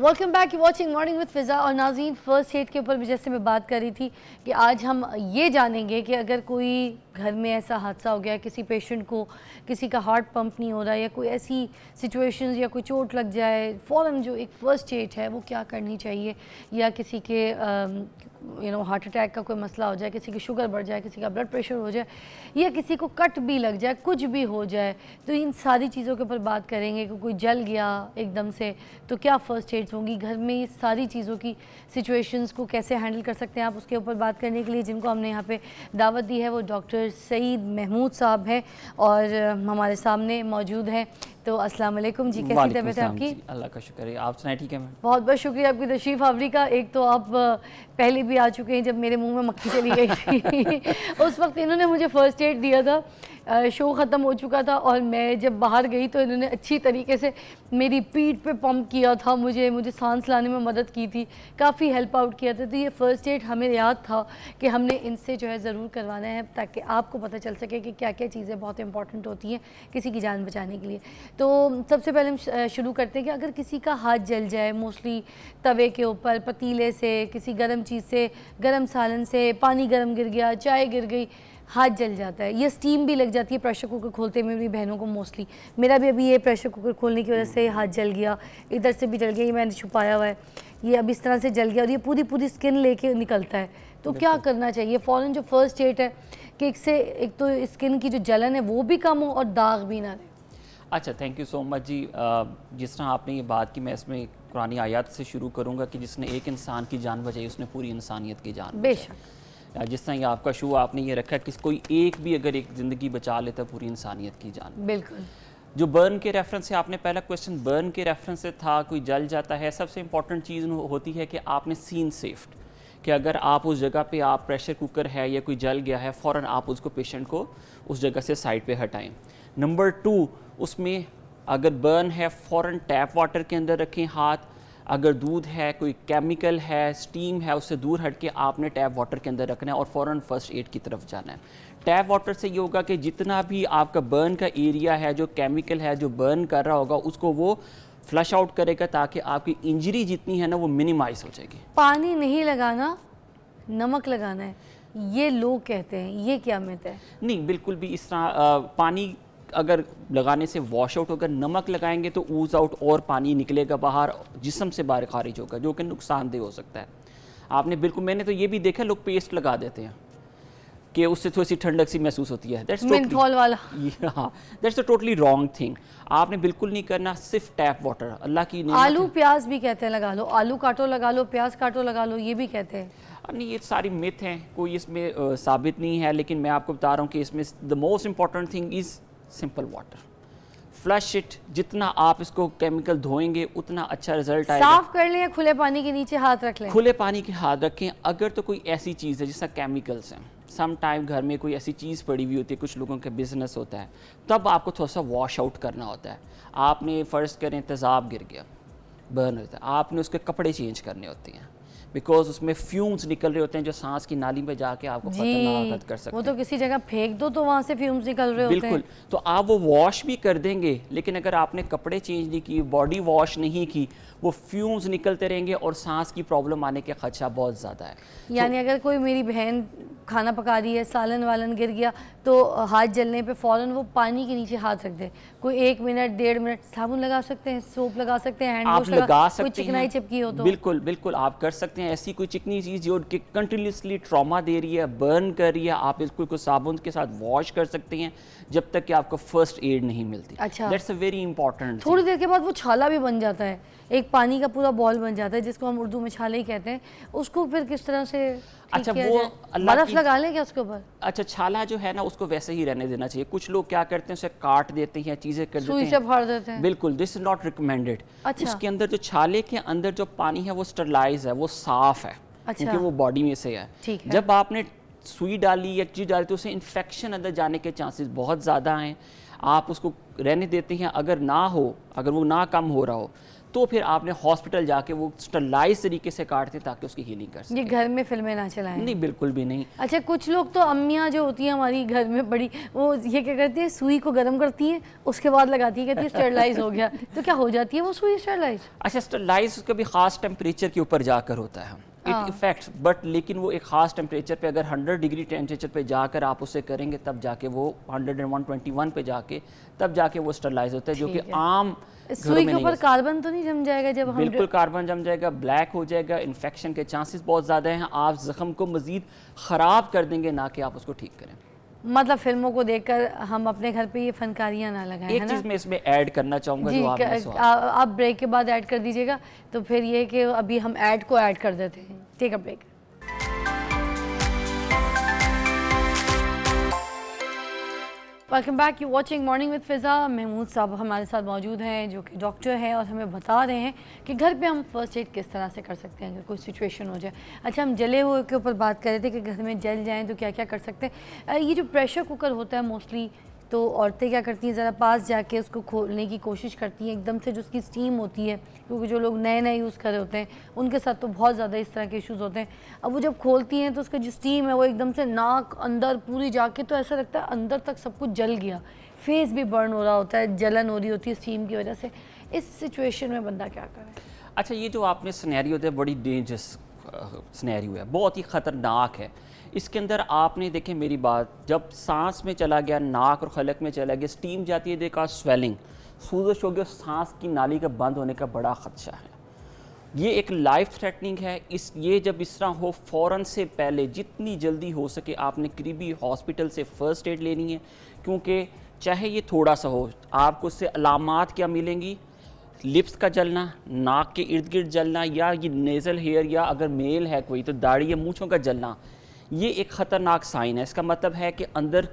S1: Welcome back, you watching morning with Fiza. और नाज़रीन, फर्स्ट एड के ऊपर भी जैसे मैं बात कर रही थी कि आज हम ये जानेंगे कि अगर कोई घर में ऐसा हादसा हो गया, किसी पेशेंट को किसी का हार्ट पंप नहीं हो रहा, या कोई ऐसी सिचुएशंस या कोई चोट लग जाए, फ़ौरन जो एक फ़र्स्ट एड है वो क्या करनी चाहिए, या किसी के हार्ट अटैक का कोई मसला हो जाए, किसी की शुगर बढ़ जाए, किसी का ब्लड प्रेशर हो जाए, या किसी को कट भी लग जाए, कुछ भी हो जाए, तो इन सारी चीज़ों के ऊपर बात करेंगे कि कोई जल गया एकदम से तो क्या फ़र्स्ट एड्स होंगी, घर में ये सारी चीज़ों की सिचुएशंस को कैसे हैंडल कर सकते हैं आप, उसके ऊपर बात करने के लिए जिनको हमने यहाँ पे दावत दी है वो डॉक्टर सईद महमूद साहब हैं और हमारे सामने मौजूद हैं। तो अस्सलाम वालेकुम जी, कैसी तबीयत है आपकी?
S4: अल्लाह का शुक्र है, आप सुनाए ठीक है मैम?
S1: बहुत बहुत शुक्रिया आपकी तशरीफ़ आवरी का। एक तो आप पहले भी आ चुके हैं जब मेरे मुंह में मक्खी चली गई थी उस वक्त इन्होंने मुझे फ़र्स्ट एड दिया था, शो ख़त्म हो चुका था और मैं जब बाहर गई तो इन्होंने अच्छी तरीके से मेरी पीठ पे पंप किया था, मुझे सांस लाने में मदद की थी, काफ़ी हेल्प आउट किया था। तो ये फ़र्स्ट एड हमें याद था कि हमने इनसे जो है ज़रूर करवाना है ताकि आपको पता चल सके कि क्या क्या चीज़ें बहुत इंपॉर्टेंट होती हैं किसी की जान बचाने के लिए। तो सबसे पहले हम शुरू करते हैं कि अगर किसी का हाथ जल जाए, मोस्टली तवे के ऊपर, पतीले से, किसी गर्म चीज़ से, गर्म सालन से, पानी गर्म गिर गया, चाय गिर गई, हाथ जल जाता है, ये स्टीम भी लग जाती है प्रेशर कुकर खोलते में मेरी बहनों को मोस्टली। मेरा भी अभी ये प्रेशर कुकर खोलने की वजह से हाथ जल गया, इधर से भी जल गया, ये मैंने छुपाया हुआ है, ये अब इस तरह से जल गया और ये पूरी स्किन लेके निकलता है। तो क्या करना चाहिए फ़ौरन जो फर्स्ट एड है कि एक तो स्किन की जो जलन है वो भी कम हो और दाग भी ना रहे।
S4: अच्छा, थैंक यू सो मच जी। जिस तरह आपने ये बात की, मैं इसमें कुरानी आयत से शुरू करूँगा कि जिसने एक इंसान की जान बचाई उसने पूरी इंसानियत की जान
S1: बेशक।
S4: जिस तरह ये आपका शो आपने ये रखा है कि कोई एक भी अगर एक ज़िंदगी बचा लेता है पूरी इंसानियत की जान।
S1: बिल्कुल।
S4: जो बर्न के रेफरेंस से आपने पहला क्वेश्चन बर्न के रेफरेंस से था, कोई जल जाता है, सबसे इंपॉर्टेंट चीज़ होती है कि आपने सीन सेफ्ड, कि अगर आप उस जगह पे आप प्रेशर कुकर है या कोई जल गया है, फ़ौरन आप उसको पेशेंट को उस जगह से साइड पे हटाएं। नंबर 2, उसमें अगर बर्न है फ़ौरन टैप वाटर के अंदर रखें हाथ, अगर दूध है, कोई केमिकल है, स्टीम है, उससे दूर हट के आपने टैप वाटर के अंदर रखना है और फ़ौरन फर्स्ट एड की तरफ जाना है। टैप वाटर से ये होगा कि जितना भी आपका बर्न का एरिया है, जो केमिकल है जो बर्न कर रहा होगा, उसको वो फ्लश आउट करेगा ताकि आपकी इंजरी जितनी है ना वो मिनिमाइज हो जाएगी।
S1: पानी नहीं लगाना, नमक लगाना है, ये लोग कहते हैं, ये क्या मिथ है?
S4: नहीं, बिल्कुल भी इस तरह पानी अगर लगाने से वॉश आउट होगा, नमक लगाएंगे तो ऊज आउट और पानी निकलेगा बाहर, जिस्म से बाहर खारिज होगा, जो कि नुकसानदेह हो सकता है। आपने बिल्कुल, मैंने तो ये भी देखा लोग पेस्ट लगा देते हैं कि उससे थोड़ी सी ठंडक सी महसूस होती है।
S1: मेंथोल वाला।
S4: हाँ, that's a totally wrong thing. आपने बिल्कुल नहीं करना, सिर्फ टैप वाटर। अल्लाह की
S1: आलू प्याज भी कहते हैं लगा लो, आलू काटो लगा लो, प्याज काटो लगा लो, ये भी कहते हैं।
S4: नहीं, ये सारी मिथ हैं, कोई इसमें साबित नहीं है, लेकिन मैं आपको बता रहा हूँ कि इसमें the most important thing is simple water. Flush it, जितना आप इसको केमिकल धोएंगे उतना अच्छा रिजल्ट आएगा।
S1: साफ कर लें या खुले पानी के नीचे हाथ रख लें?
S4: खुले पानी के हाथ रखें। अगर तो कोई ऐसी चीज़ है जिसका केमिकल्स हैं, सम टाइम घर में कोई ऐसी चीज़ पड़ी हुई होती है, कुछ लोगों का बिजनेस होता है, तब आपको थोड़ा सा वॉश आउट करना होता है। आपने फ़र्ज़ करें तेज़ाब गिर गया, बर्न होता है, आपने उसके कपड़े चेंज करने होते हैं, बिकॉज उसमें फ्यूम्स निकल रहे होते हैं जो सांस की नाली में जाके आपको खतरनाक कर सकते हैं।
S1: वो तो किसी जगह फेंक दो तो वहाँ से फ्यूम्स निकल रहे होते हैं।
S4: बिल्कुल, तो आप वो वॉश भी कर देंगे, लेकिन अगर आपने कपड़े चेंज नहीं किए, बॉडी वॉश नहीं की, वो फ्यूम्स निकलते रहेंगे और सांस की प्रॉब्लम आने के खदशा बहुत ज़्यादा है।
S1: यानी अगर कोई मेरी बहन खाना पका रही है, सालन वालन गिर गया, तो हाथ जलने पे फ़ौरन वो पानी के नीचे हाथ रख दे, कोई 1 मिनट 1.5 मिनट साबुन लगा सकते हैं, सोप लगा सकते हैं, हैंड वॉश लगा सकते हैं, कोई चिकनाई चिपकी हो तो
S4: बिल्कुल बिल्कुल आप कर सकते हैं। ऐसी कोई चिकनी चीज़ जो कि कंटिन्यूसली ट्रॉमा दे रही है, बर्न कर रही है, आप इसको कोई साबुन के साथ वॉश कर सकते हैं जब तक कि आपको फर्स्ट एड नहीं मिलती।
S1: अच्छा,
S4: दैट्स अ वेरी इंपॉर्टेंट।
S1: थोड़ी देर के बाद वो छाला भी बन जाता है, एक पानी का पूरा बॉल बन जाता है जिसको हम उर्दू में छाले ही कहते हैं, उसको फिर किस तरह से
S4: अच्छा
S1: किया
S4: वो
S1: जाए? बर्फ लगा लें क्या उसके ऊपर?
S4: अच्छा, छाला जो है ना उसको वैसे ही रहने देना चाहिए। कुछ लोग क्या करते हैं, उसे काट देते हैं, चीज़ें कर देते
S1: सुई
S4: हैं,
S1: से फाड़ देते हैं।
S4: बिल्कुल, दिस इज नॉट रिकमेंडेड।
S1: अच्छा।
S4: उसके अंदर जो छाले के अंदर जो पानी है वो स्टरलाइज है, वो साफ है।
S1: अच्छा।
S4: क्योंकि वो बॉडी में से है।
S1: ठीक है।
S4: जब आपने सुई डाली या चीज़ डाली तो उसे इन्फेक्शन अंदर जाने के चांसेस बहुत ज़्यादा हैं। आप उसको रहने देते हैं, अगर ना हो, अगर वो ना कम हो रहा हो तो फिर आपने हॉस्पिटल जाके वो स्टरलाइज तरीके से काटते ताकि उसकी हीलिंग कर सकें।
S1: ये घर में फिल्में ना चलाएं।
S4: नहीं, बिल्कुल भी नहीं।
S1: अच्छा, कुछ लोग तो अम्मियाँ जो होती हैं हमारी घर में बड़ी, वो ये क्या करती है, सुई को गर्म करती हैं, उसके बाद लगाती है, कहती है स्टरलाइज हो गया। तो क्या हो जाती है वो सुई स्टरलाइज?
S4: अच्छा, स्टरलाइज उसका भी ख़ास टेम्परेचर के ऊपर जाकर होता है, इट इफेक्ट्स, बट लेकिन वो एक ख़ास टेम्परेचर पे, अगर 100 डिग्री टेम्परेचर पे जाकर आप उसे करेंगे तब जाके वो 101-121 पे जाके तब जाके वो स्टरलाइज होता है, जो कि आम
S1: सुई के ऊपर कार्बन तो नहीं जम जाएगा जब हम?
S4: बिल्कुल कार्बन जम जाएगा, ब्लैक हो जाएगा, इन्फेक्शन के चांसेस बहुत ज़्यादा हैं, आप ज़ख्म को मज़ीद ख़राब कर देंगे ना कि आप उसको ठीक करें।
S1: मतलब फिल्मों को देखकर हम अपने घर पे ये फनकारियाँ ना लगाएं,
S4: एक
S1: है
S4: चीज़
S1: ना?
S4: मैं इसमें ऐड करना चाहूँगा
S1: जी,
S4: जो आपने सवाल,
S1: आप ब्रेक के बाद ऐड कर दीजिएगा। तो फिर ये कि अभी हम ऐड को ऐड कर देते हैं। Take a break. Welcome back, you watching morning with Fiza. Mahmood sahab हमारे साथ मौजूद हैं जो कि डॉक्टर हैं और हमें बता रहे हैं कि घर पे हम फ़र्स्ट एड किस तरह से कर सकते हैं अगर कोई सिचुएशन हो जाए। अच्छा, हम जले हुए के ऊपर बात कर रहे थे कि घर में जल जाएं तो क्या क्या कर सकते हैं। ये जो प्रेशर कुकर होता है मोस्टली, तो औरतें क्या करती हैं, ज़रा पास जाके उसको खोलने की कोशिश करती हैं, एकदम से जो उसकी स्टीम होती है, क्योंकि जो लोग नए नए यूज़ कर रहे होते हैं उनके साथ तो बहुत ज़्यादा इस तरह के इश्यूज़ होते हैं। अब वो जब खोलती हैं तो उसका जो स्टीम है वो एकदम से नाक अंदर पूरी जाके, तो ऐसा लगता है अंदर तक सब कुछ जल गया, फेस भी बर्न हो रहा होता है, जलन हो रही होती है स्टीम की वजह से। इस सिचुएशन में बंदा क्या करे?
S4: अच्छा, ये जो आपने सिनेरियो दिया बड़ी डेंजरस सिनेरियो है, बहुत ही ख़तरनाक है। इसके अंदर आपने देखें मेरी बात, जब सांस में चला गया, नाक और खलक में चला गया, स्टीम जाती है, देखा स्वेलिंग, सूजश हो गया, सांस की नाली का बंद होने का बड़ा ख़दशा है। ये एक लाइफ थ्रेटनिंग है। ये जब इस तरह हो, फ़ौरन से पहले जितनी जल्दी हो सके आपने करीबी हॉस्पिटल से फ़र्स्ट एड लेनी है, क्योंकि चाहे ये थोड़ा सा हो, आपको उससे अलामात क्या मिलेंगी, लिप्स का जलना, नाक के इर्द गिर्द जलना, या ये नेज़ल हेयर, या अगर मेल है कोई तो दाढ़ी या मूँछों का जलना, ये एक ख़तरनाक साइन है। इसका मतलब है कि अंदर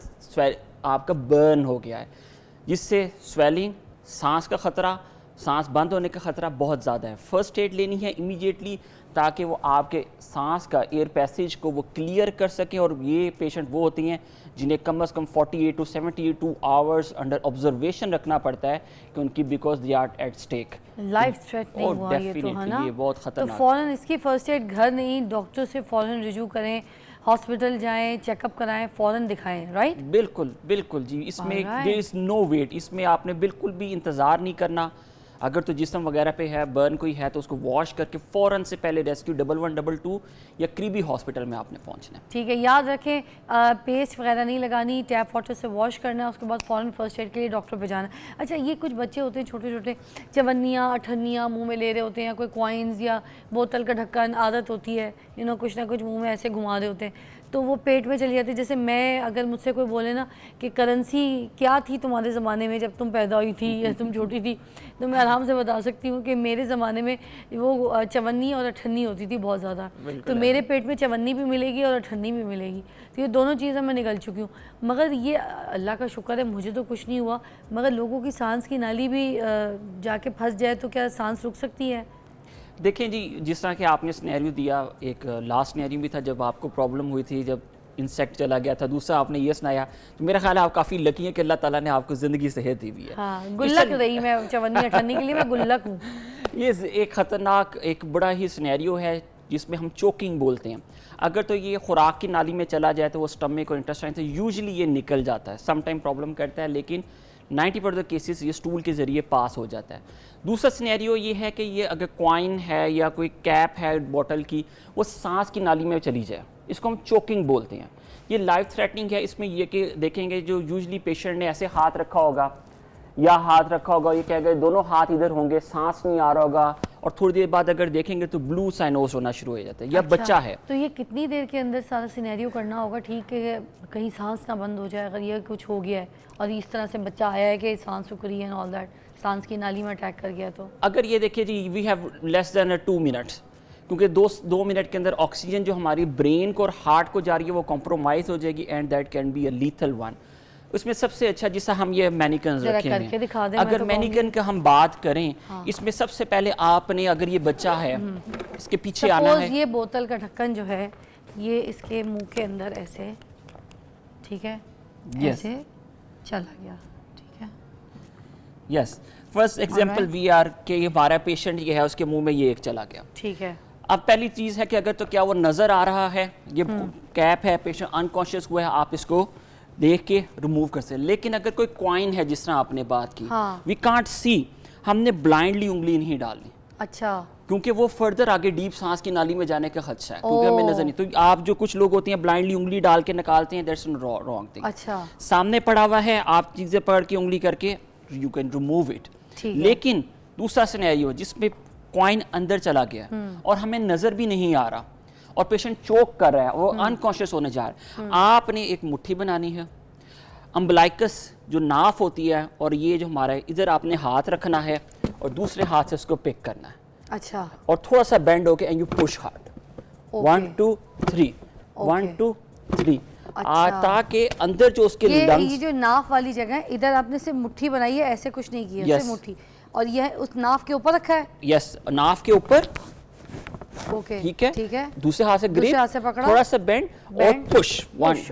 S4: आपका बर्न हो गया है, जिससे स्वेलिंग, सांस का ख़तरा, सांस बंद होने का ख़तरा बहुत ज़्यादा है। फ़र्स्ट एड लेनी है इमीडिएटली ताकि वो आपके सांस का एयर पैसेज को वो क्लियर कर सकें। और ये पेशेंट वो होती हैं जिन्हें कम से कम 48 to 72 आवर्स अंडर ऑब्जर्वेशन रखना पड़ता है कि उनकी, because they are at stake,
S1: life threatening हुआ ये तो, है ना?
S4: ये बहुत
S1: तो
S4: ख़तरनाक।
S1: फ़ौरन इसकी फ़र्स्ट एड घर नहीं, डॉक्टर से फ़ौरन रिजू करें, हॉस्पिटल जाएं, चेकअप कराएं, फ़ौरन दिखाएं, राइट?
S4: बिल्कुल बिल्कुल जी, इसमें देयर इज़ नो वेट, इसमें आपने बिल्कुल भी इंतज़ार नहीं करना। अगर तो जिस्म वगैरह पे है, बर्न कोई है, तो उसको वॉश करके फ़ौरन से पहले रेस्क्यू 1111 या करीबी हॉस्पिटल में आपने पहुंचना है।
S1: ठीक है, याद रखें पेस्ट वगैरह नहीं लगानी, टैप वाटर से वॉश करना है, उसके बाद फ़ौरन फ़र्स्ट एड के लिए डॉक्टर पे जाना है। अच्छा, ये कुछ बच्चे होते हैं छोटे छोटे, चवन्नियाँ अठन्नियाँ मुंह में ले रहे होते हैं, या कोई कॉइन्स या बोतल का ढक्कन, आदत होती है कुछ ना कुछ मुंह में ऐसे घुमा रहे होते हैं, तो वो पेट में चली जाती है। जैसे मैं, अगर मुझसे कोई बोले ना कि करेंसी क्या थी तुम्हारे ज़माने में जब तुम पैदा हुई थी या तुम छोटी थी, तो मैं आराम से बता सकती हूँ कि मेरे ज़माने में वो चवन्नी और अठन्नी होती थी बहुत ज़्यादा, तो मेरे पेट में चवन्नी भी मिलेगी और अठन्नी भी मिलेगी, तो ये दोनों चीज़ें मैं निकल चुकी हूँ। मगर ये अल्लाह का शुक्र है मुझे तो कुछ नहीं हुआ, मगर लोगों की सांस की नाली भी जाके फंस जाए तो क्या सांस रुक सकती है?
S4: देखें जी, जिस तरह के आपने सिनेरियो दिया, एक लास्ट सिनेरियो भी था जब आपको प्रॉब्लम हुई थी, जब इंसेक्ट चला गया था, दूसरा आपने ये सुनाया, तो मेरा ख्याल है आप काफ़ी लकी हैं कि अल्लाह ताला ने आपको ज़िंदगी सेहत दी हुई है।
S1: हाँ, गुल्लक रही मैं चवन्नी अठन्नी के लिए, मैं गुल्लक हूँ।
S4: ये एक ख़तरनाक, एक बड़ा ही सिनेरियो है जिसमें हम चोकिंग बोलते हैं। अगर तो ये खुराक की नाली में चला जाए तो वो स्टमक और इंटेस्टाइन से यूजुअली ये निकल जाता है, सम टाइम प्रॉब्लम करता है, लेकिन 90% केसेस ये स्टूल के ज़रिए पास हो जाता है। दूसरा सिनेरियो ये है कि ये अगर कॉइन है या कोई कैप है बॉटल की, वो सांस की नाली में चली जाए, इसको हम चोकिंग बोलते हैं। ये लाइफ थ्रेटनिंग है। इसमें ये कि देखेंगे जो यूजुअली पेशेंट ने ऐसे हाथ रखा होगा या हाथ रखा होगा, ये कहेगा दोनों हाथ इधर होंगे, सांस नहीं आ रहा होगा, और थोड़ी देर बाद अगर देखेंगे तो ब्लू साइनोस होना शुरू हो जाता है, या
S1: अच्छा,
S4: बच्चा है।
S1: तो ये कितनी देर के अंदर सारा सिनेरियो करना होगा ठीक है, कहीं सांस ना बंद हो जाए अगर ये कुछ हो गया है और इस तरह से बच्चा आया है कि सांस रुक रही है एंड ऑल दैट, सांस की नाली में अटैक कर गया तो?
S4: अगर ये देखिए जी, we have less than 2 minutes, क्योंकि 2 मिनट के अंदर ऑक्सीजन जो हमारी ब्रेन को और हार्ट को जा रही है वो कॉम्प्रोमाइज़ हो जाएगी, and that can be a lethal one. उसमें सबसे अच्छा जिसका हम ये मैनिकन रखेंगे, अगर मैनिकन का हम बात करें, हाँ। इसमें सबसे पहले आपने, अगर ये बच्चा है इसके पीछे आना है,
S1: ये बोतल का ढक्कन जो है ये इसके मुंह के अंदर ऐसे, ठीक है, ऐसे चला गया, ठीक है,
S4: yes. First example we are के ये हमारा पेशेंट ये है, उसके मुंह में ये एक चला गया।
S1: ठीक है।
S4: अब पहली चीज़ है कि अगर तो क्या वो नज़र आ रहा है, ये कैप है, पेशेंट अनकॉन्शियस हुआ है, आप इसको देख के रिमूव कर सकते हैं। लेकिन अगर कोई कॉइन है जिस तरह आपने बात की, वी कांट सी, हमने ब्लाइंडली उंगली नहीं डालनी।
S1: अच्छा।
S4: क्योंकि वो फर्दर आगे डीप सांस की नाली में जाने का खदशा है, क्योंकि हमें नजर नहीं। तो आप जो कुछ लोग होते हैं ब्लाइंडली उंगली डाल के निकालते हैं, दैट्स रॉन्ग थिंग।
S1: अच्छा।
S4: सामने पड़ा हुआ है, आप चीजें पकड़ के उंगली करके यू कैन रिमूव इट। लेकिन दूसरा सिनेरियो जिसमें कॉइन अंदर चला गया और हमें नजर भी नहीं आ रहा और पेशेंट चोक कर रहा है, वो अनकॉन्शियस होने जा रहा है, आपने एक मुट्ठी बनानी है, अम्बलाइकस जो नाफ होती है और ये जो हमारा है, इधर आपने हाथ रखना है और दूसरे हाथ से उसको पिक करना है।
S1: अच्छा।
S4: और थोड़ा सा बेंड होके एंड यू पुश हार्ड, 1 2 3 1 2 3, ताकि अंदर जो उसके लंग्स,
S1: ये जो नाफ वाली जगह है, इधर आपने सिर्फ मुट्ठी बनाई है, ऐसे कुछ नहीं किया, सिर्फ मुट्ठी, और यह उस नाफ के ऊपर रखा है।
S4: यस, नाफ के ऊपर।
S1: ओके,
S4: ठीक है,
S1: ठीक है।
S4: दूसरे हाथ से ग्रिप,
S1: पकड़ा,
S4: थोड़ा सा बेंड और पुश,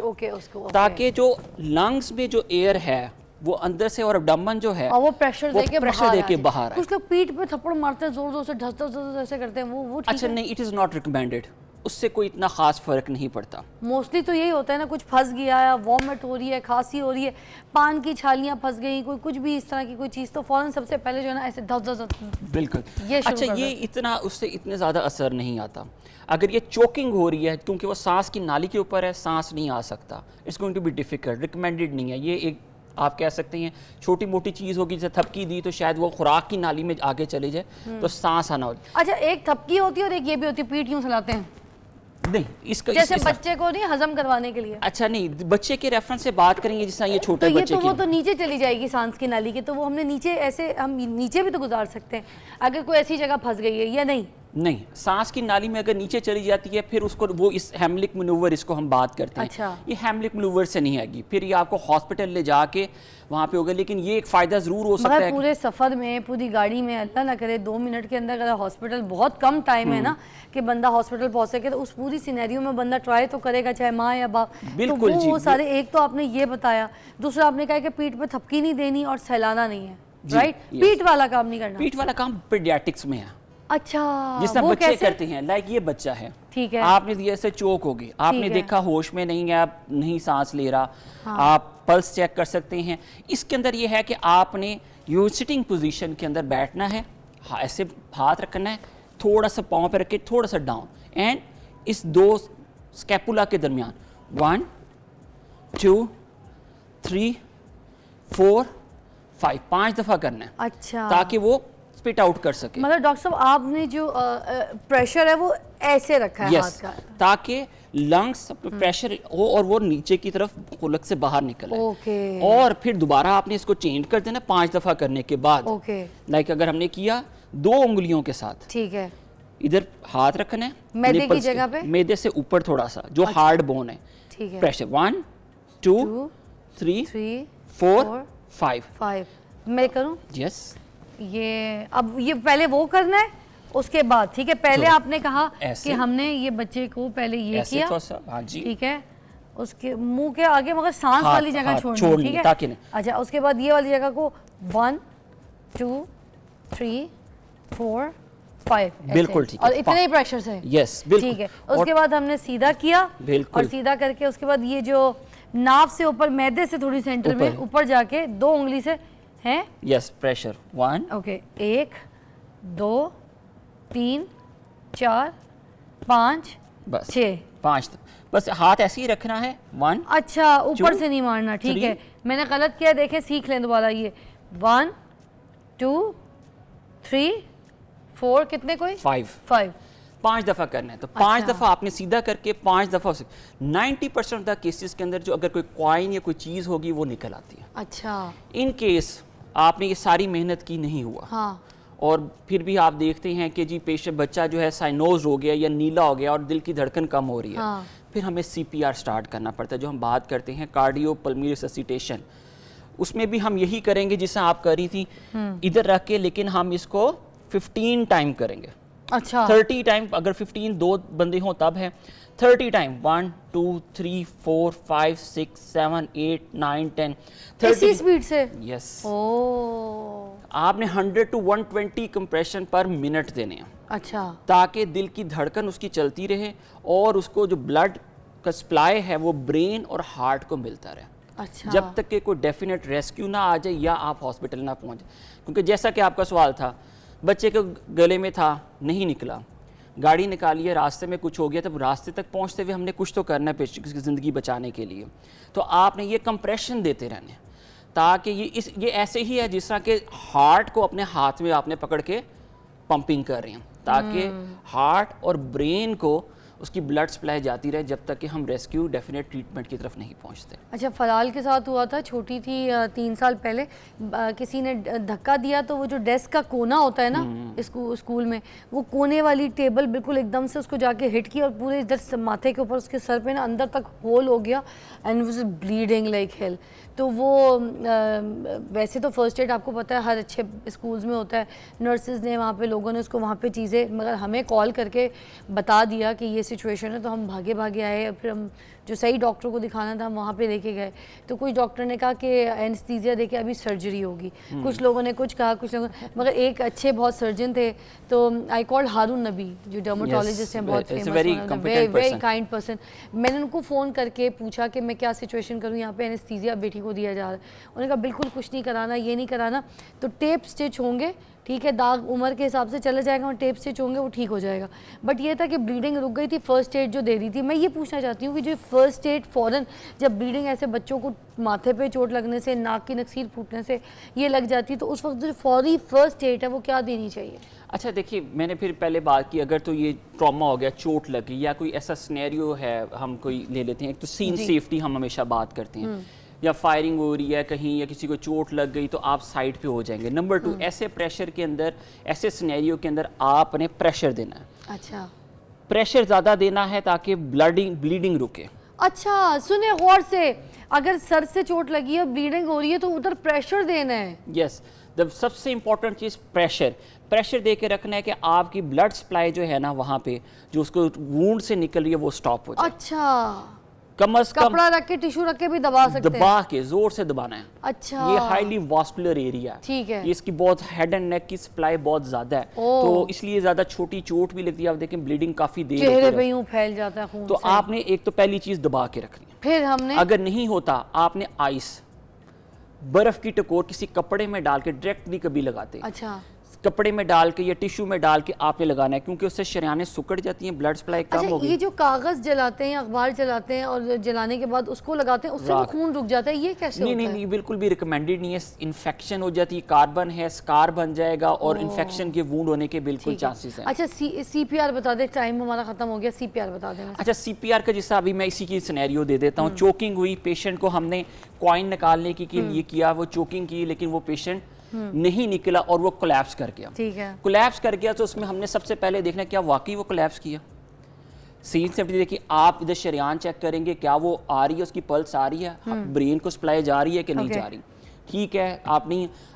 S1: ओके, उसको,
S4: ताकि जो लंग्स में जो एयर है वो अंदर से और एब्डोमेन जो है
S1: और वो प्रेशर देके
S4: बाहर।
S1: कुछ लोग पीठ पे थप्पड़ मारते हैं, जोर जोर से ढस ढस ऐसे करते हैं, वो ठीक
S4: अच्छा
S1: है?
S4: नहीं, इट इज नॉट रिकमेंडेड, उससे कोई इतना खास फर्क नहीं पड़ता।
S1: मोस्टली तो यही होता है ना, कुछ फंस गया है, वॉमिट हो रही है, खांसी हो रही है, पान की छालियां फंस गई, कोई कुछ भी इस तरह की कोई चीज़, तो फौरन सबसे पहले जो है ना ऐसे धस धस।
S4: बिल्कुल। अच्छा, ये इतना उससे इतने ज़्यादा असर नहीं आता। अगर ये चोकिंग हो रही है, क्योंकि वो सांस की नाली के ऊपर है, सांस नहीं आ सकता, it's going to be difficult, recommended नहीं है। ये एक आप कह सकते हैं छोटी मोटी चीज़ होगी, जैसे थपकी दी तो शायद वो खुराक की नाली में आगे चले जाए तो सांस आना हो।
S1: अच्छा, एक थपकी होती है और एक ये भी होती है, पीठ यूं हिलाते हैं
S4: नहीं, इसका
S1: जैसे बच्चे को नहीं हजम करवाने के लिए।
S4: अच्छा नहीं, बच्चे के रेफरेंस से बात करेंगे, जिस तरह ये छोटे
S1: तो ये
S4: बच्चे
S1: तो वो तो नीचे चली जाएगी सांस की नाली के, तो वो हमने नीचे ऐसे, हम नीचे भी तो गुजार सकते हैं अगर कोई ऐसी जगह फंस गई है, या नहीं?
S4: नहीं, सांस की नाली में अगर नीचे चली जाती है, फिर उसको वो इस हेमलिक मैनूवर, इसको हम बात करते हैं।
S1: अच्छा।
S4: ये हेमलिक मैनूवर से नहीं आएगी, फिर ये आपको हॉस्पिटल ले जाके वहाँ पे होगा। लेकिन ये एक फ़ायदा ज़रूर हो सकता है,
S1: पूरे सफ़र में, पूरी गाड़ी में, अल्लाह ना करे 2 मिनट के अंदर अगर हॉस्पिटल, बहुत कम टाइम है ना कि बंदा हॉस्पिटल पहुँच सके, तो उस पूरी सिनेरियो में बंदा ट्राई तो करेगा, चाहे माँ या बाप।
S4: बिल्कुल
S1: तो वो सारे, एक तो आपने ये बताया, दूसरा आपने कहा कि पीठ पे थपकी नहीं देनी और सहलाना नहीं है, राइट? पीठ वाला काम नहीं करना।
S4: पीठ वाला काम पीडियाट्रिक्स में है।
S1: अच्छा,
S4: जिस तरह बच्चे करते हैं, लाइक ये बच्चा है,
S1: ठीक है,
S4: आपने दिया से चोक होगी, आपने देखा होश में नहीं है, आप नहीं सांस ले रहा, आप पल्स चेक कर सकते हैं। इसके अंदर ये है कि आपने यू सिटिंग पोजीशन के अंदर बैठना है, ऐसे हाथ रखना है, थोड़ा सा पाँव पे रख के थोड़ा सा डाउन, एंड इस 2 स्कैपुला के दरमियान 1 2 3 4 5 5 दफ़ा करना है।
S1: अच्छा,
S4: ताकि वो स्पिट आउट कर सके।
S1: मतलब डॉक्टर साहब आपने जो प्रेशर है वो ऐसे रखा है हाथ का,
S4: ताकि लंग्स प्रेशर हो और वो नीचे की तरफ खुलक से बाहर निकले।
S1: ओके।
S4: और फिर दोबारा आपने इसको चेंज कर देना 5 दफ़ा करने के बाद।
S1: ओके।
S4: लाइक अगर हमने किया 2 उंगलियों के साथ, ठीक है, इधर हाथ रखना है
S1: मैदे की जगह पे,
S4: मैदे से ऊपर थोड़ा सा जो हार्ड बोन है,
S1: ठीक है,
S4: प्रेशर 1 2 3 4 5।
S1: मैं करूं?
S4: यस।
S1: ये अब ये पहले वो करना है, उसके बाद, ठीक है, पहले आपने कहा कि हमने ये बच्चे को पहले ये किया,
S4: हाँ जी,
S1: ठीक है, उसके मुंह के आगे मगर सांस वाली जगह छोड़नी, ठीक है,
S4: ताकि नहीं।
S1: अच्छा, उसके बाद ये वाली जगह को 1 2 3 4 5,
S4: बिल्कुल ठीक है,
S1: और इतने ही प्रेशर से,
S4: यस बिल्कुल,
S1: ठीक है। उसके बाद हमने सीधा किया,
S4: बिल्कुल,
S1: और सीधा करके उसके बाद ये जो नाव से ऊपर, मैदे से थोड़ी सेंटर में ऊपर जाके 2 उंगली से है,
S4: यस, प्रेशर 1,
S1: ओके, 1 2 3 4 5
S4: बस
S1: 6
S4: 5, बस हाथ ऐसे ही रखना है 1।
S1: अच्छा, ऊपर से नहीं मारना, ठीक है, मैंने गलत किया, देखें, सीख लें दोबारा। ये 1 2 3 4, कितने कोई 5 5
S4: दफ़ा करना है, तो 5 दफ़ा आपने सीधा करके 5 दफ़ा। 90% ऑफ द केसेस के अंदर जो अगर कोई कॉइन या कोई चीज़ होगी वो निकल आती है।
S1: अच्छा,
S4: इन केस आपने ये सारी मेहनत की नहीं हुआ,
S1: हाँ,
S4: और फिर भी आप देखते हैं कि जी पेशेंट बच्चा जो है साइनोज हो गया या नीला हो गया और दिल की धड़कन कम हो रही है,
S1: हाँ,
S4: फिर हमें CPR स्टार्ट करना पड़ता है, जो हम बात करते हैं कार्डियो पल्मोनरी रिससिटेशन। उसमें भी हम यही करेंगे जिससे आप कर रही थी, इधर रख के, लेकिन हम इसको 15 टाइम करेंगे।
S1: अच्छा,
S4: 30 टाइम, अगर 15 2 बंदे हों तब है, 30 टाइम 1 2 3 4 5 6 7 8 9 10
S1: इसी
S4: 30
S1: स्पीड से?
S4: यस
S1: ओ
S4: आपने 100 to 120 कंप्रेशन पर मिनट देने हैं
S1: अच्छा
S4: ताकि दिल की धड़कन उसकी चलती रहे और उसको जो ब्लड का सप्लाई है वो ब्रेन और हार्ट को मिलता रहे,
S1: अच्छा
S4: जब तक कि कोई डेफिनेट रेस्क्यू ना आ जाए या आप हॉस्पिटल ना पहुंचे। क्योंकि जैसा कि आपका सवाल था, बच्चे के गले में था, नहीं निकला, गाड़ी निकाली है, रास्ते में कुछ हो गया, तब रास्ते तक पहुंचते हुए हमने कुछ तो करना है पेशेंट की ज़िंदगी बचाने के लिए। तो आपने ये कंप्रेशन देते रहने ताकि ये ऐसे ही है जिस तरह के हार्ट को अपने हाथ में आपने पकड़ के पंपिंग कर रहे हैं ताकि हार्ट और ब्रेन को उसकी ब्लड सप्लाई जाती रहे जब तक कि हम रेस्क्यू डेफिनेट ट्रीटमेंट की तरफ नहीं पहुंचते।
S1: अच्छा, फलाल के साथ हुआ था, छोटी थी 3 साल पहले, किसी ने धक्का दिया तो वो जो डेस्क का कोना होता है ना स्कूल में, वो कोने वाली टेबल बिल्कुल एकदम से उसको जाके हिट की और पूरे इधर माथे के ऊपर उसके सर पे ना अंदर तक होल हो गया and was bleeding like hell. तो वो वैसे तो फर्स्ट एड आपको पता है हर अच्छे स्कूल्स में होता है, नर्सेज ने वहाँ पे लोगों ने उसको वहाँ पे चीज़ें, मगर हमें कॉल करके बता दिया कि ये सिचुएशन है, तो हम भागे भागे आए, फिर हम जो सही डॉक्टर को दिखाना था हम वहाँ पे लेके गए। तो कुछ डॉक्टर ने कहा कि एनेस्थीसिया देके अभी सर्जरी होगी, कुछ लोगों ने कुछ कहा, कुछ लोगों, मगर एक अच्छे बहुत सर्जन थे, तो आई कॉल्ड हारून नबी जो डर्माटोलॉजिस्ट हैं, बहुत फेमस, वेरी काइंड पर्सन। मैंने उनको फ़ोन करके पूछा कि मैं क्या सिचुएशन करूँ, यहाँ पे एनेस्थीसिया बेटी को दिया जा रहा है। उन्होंने कहा बिल्कुल कुछ नहीं कराना, ये नहीं कराना, तो टेप स्टिच होंगे, ठीक है, दाग उम्र के हिसाब से चला जाएगा और टेप स्टिच होंगे, वो ठीक हो जाएगा। बट ये था कि ब्लीडिंग रुक गई थी, फर्स्ट एड जो दे दी थी। मैं ये पूछना चाहती हूँ कि जो फर्स्ट एड फ़ौरन जब ब्लीडिंग ऐसे बच्चों को माथे पे चोट लगने से, नाक की नक्सीर फूटने से ये लग जाती है, तो उस वक्त जो फौरी फर्स्ट एड है वो क्या देनी चाहिए?
S4: अच्छा देखिए, मैंने फिर पहले बात की, अगर तो ये ट्रॉमा हो गया, चोट लगी या कोई ऐसा सिनेरियो है, हम कोई ले लेते हैं, एक तो सीन सेफ्टी हम हमेशा बात करते हैं, या फायरिंग हो रही है कहीं या किसी को चोट लग गई तो आप साइड पे हो जाएंगे। नंबर 2, ऐसे प्रेशर के अंदर, ऐसे सिनेरियो के अंदर आपने प्रेशर देना है।
S1: अच्छा,
S4: प्रेशर ज़्यादा देना है ताकि ब्लीडिंग रुके।
S1: अच्छा, सुने गौर से, अगर सर से चोट लगी है, ब्लीडिंग हो रही है, तो उधर प्रेशर देना है।
S4: यस, द सबसे इंपॉर्टेंट चीज़ प्रेशर दे के रखना है कि आपकी ब्लड सप्लाई जो है ना वहाँ पे जो उसको वूंड से निकल रही है वो स्टॉप हो जाए।
S1: अच्छा,
S4: कम अज कम
S1: कपड़ा रख के, टिश्यू रख के भी दबा सकते हैं?
S4: दबा के जोर से दबाना है।
S1: अच्छा,
S4: ये हाईली वास्कुलर एरिया है,
S1: ठीक है,
S4: ये इसकी बहुत हेड एंड नेक की सप्लाई बहुत ज्यादा है, तो इसलिए ज्यादा छोटी चोट भी लगती है। आप देखें ब्लीडिंग काफी देर
S1: चेहरे पे यूं फैल जाता है खून
S4: तो
S1: से।
S4: आपने एक तो पहली चीज दबा के रखनी है।
S1: फिर हमने,
S4: अगर नहीं होता, आपने आइस, बर्फ की टकोर किसी कपड़े में डाल के, डायरेक्ट नहीं कभी लगाते,
S1: अच्छा,
S4: कपड़े में डाल के या टिश्यू में डाल के आपने लगाना है, क्योंकि उससे शरीयानें सुकड़ जाती हैं, ब्लड सप्लाई कम
S1: अच्छा,
S4: होगी।
S1: ये जो कागज जलाते हैं, अखबार जलाते हैं और जलाने के बाद उसको लगाते हैं, उससे वो खून रुक जाता है, ये कैसे होता है?
S4: नहीं, बिल्कुल भी रिकमेंडेड नहीं है। इन्फेक्शन हो जाती है, कार्बन है, स्कार बन जाएगा और इन्फेक्शन के वूंड होने के बिल्कुल चांसेस हैं।
S1: अच्छा, CPR बता दे, टाइम हमारा खत्म हो गया, CPR बता दें।
S4: अच्छा, CPR का जिसका अभी मैं इसी की सिनेरियो दे देता हूँ। चोकिंग हुई, पेशेंट को हमने कॉइन निकालने के लिए किया, वो चोकिंग की, लेकिन वो पेशेंट नहीं निकला और वो कोलैप्स कर गया।
S1: ठीक है,
S4: कोलैप्स कर गया तो उसमें हमने सबसे पहले देखना क्या वाकई वो कोलैप्स किया। सीन सेफ्टी देखिए, आप इधर शरीयान चेक करेंगे, क्या वो आ रही है, उसकी पल्स आ रही है, ब्रेन को सप्लाई जा रही है कि नहीं जा रही। ठीक है,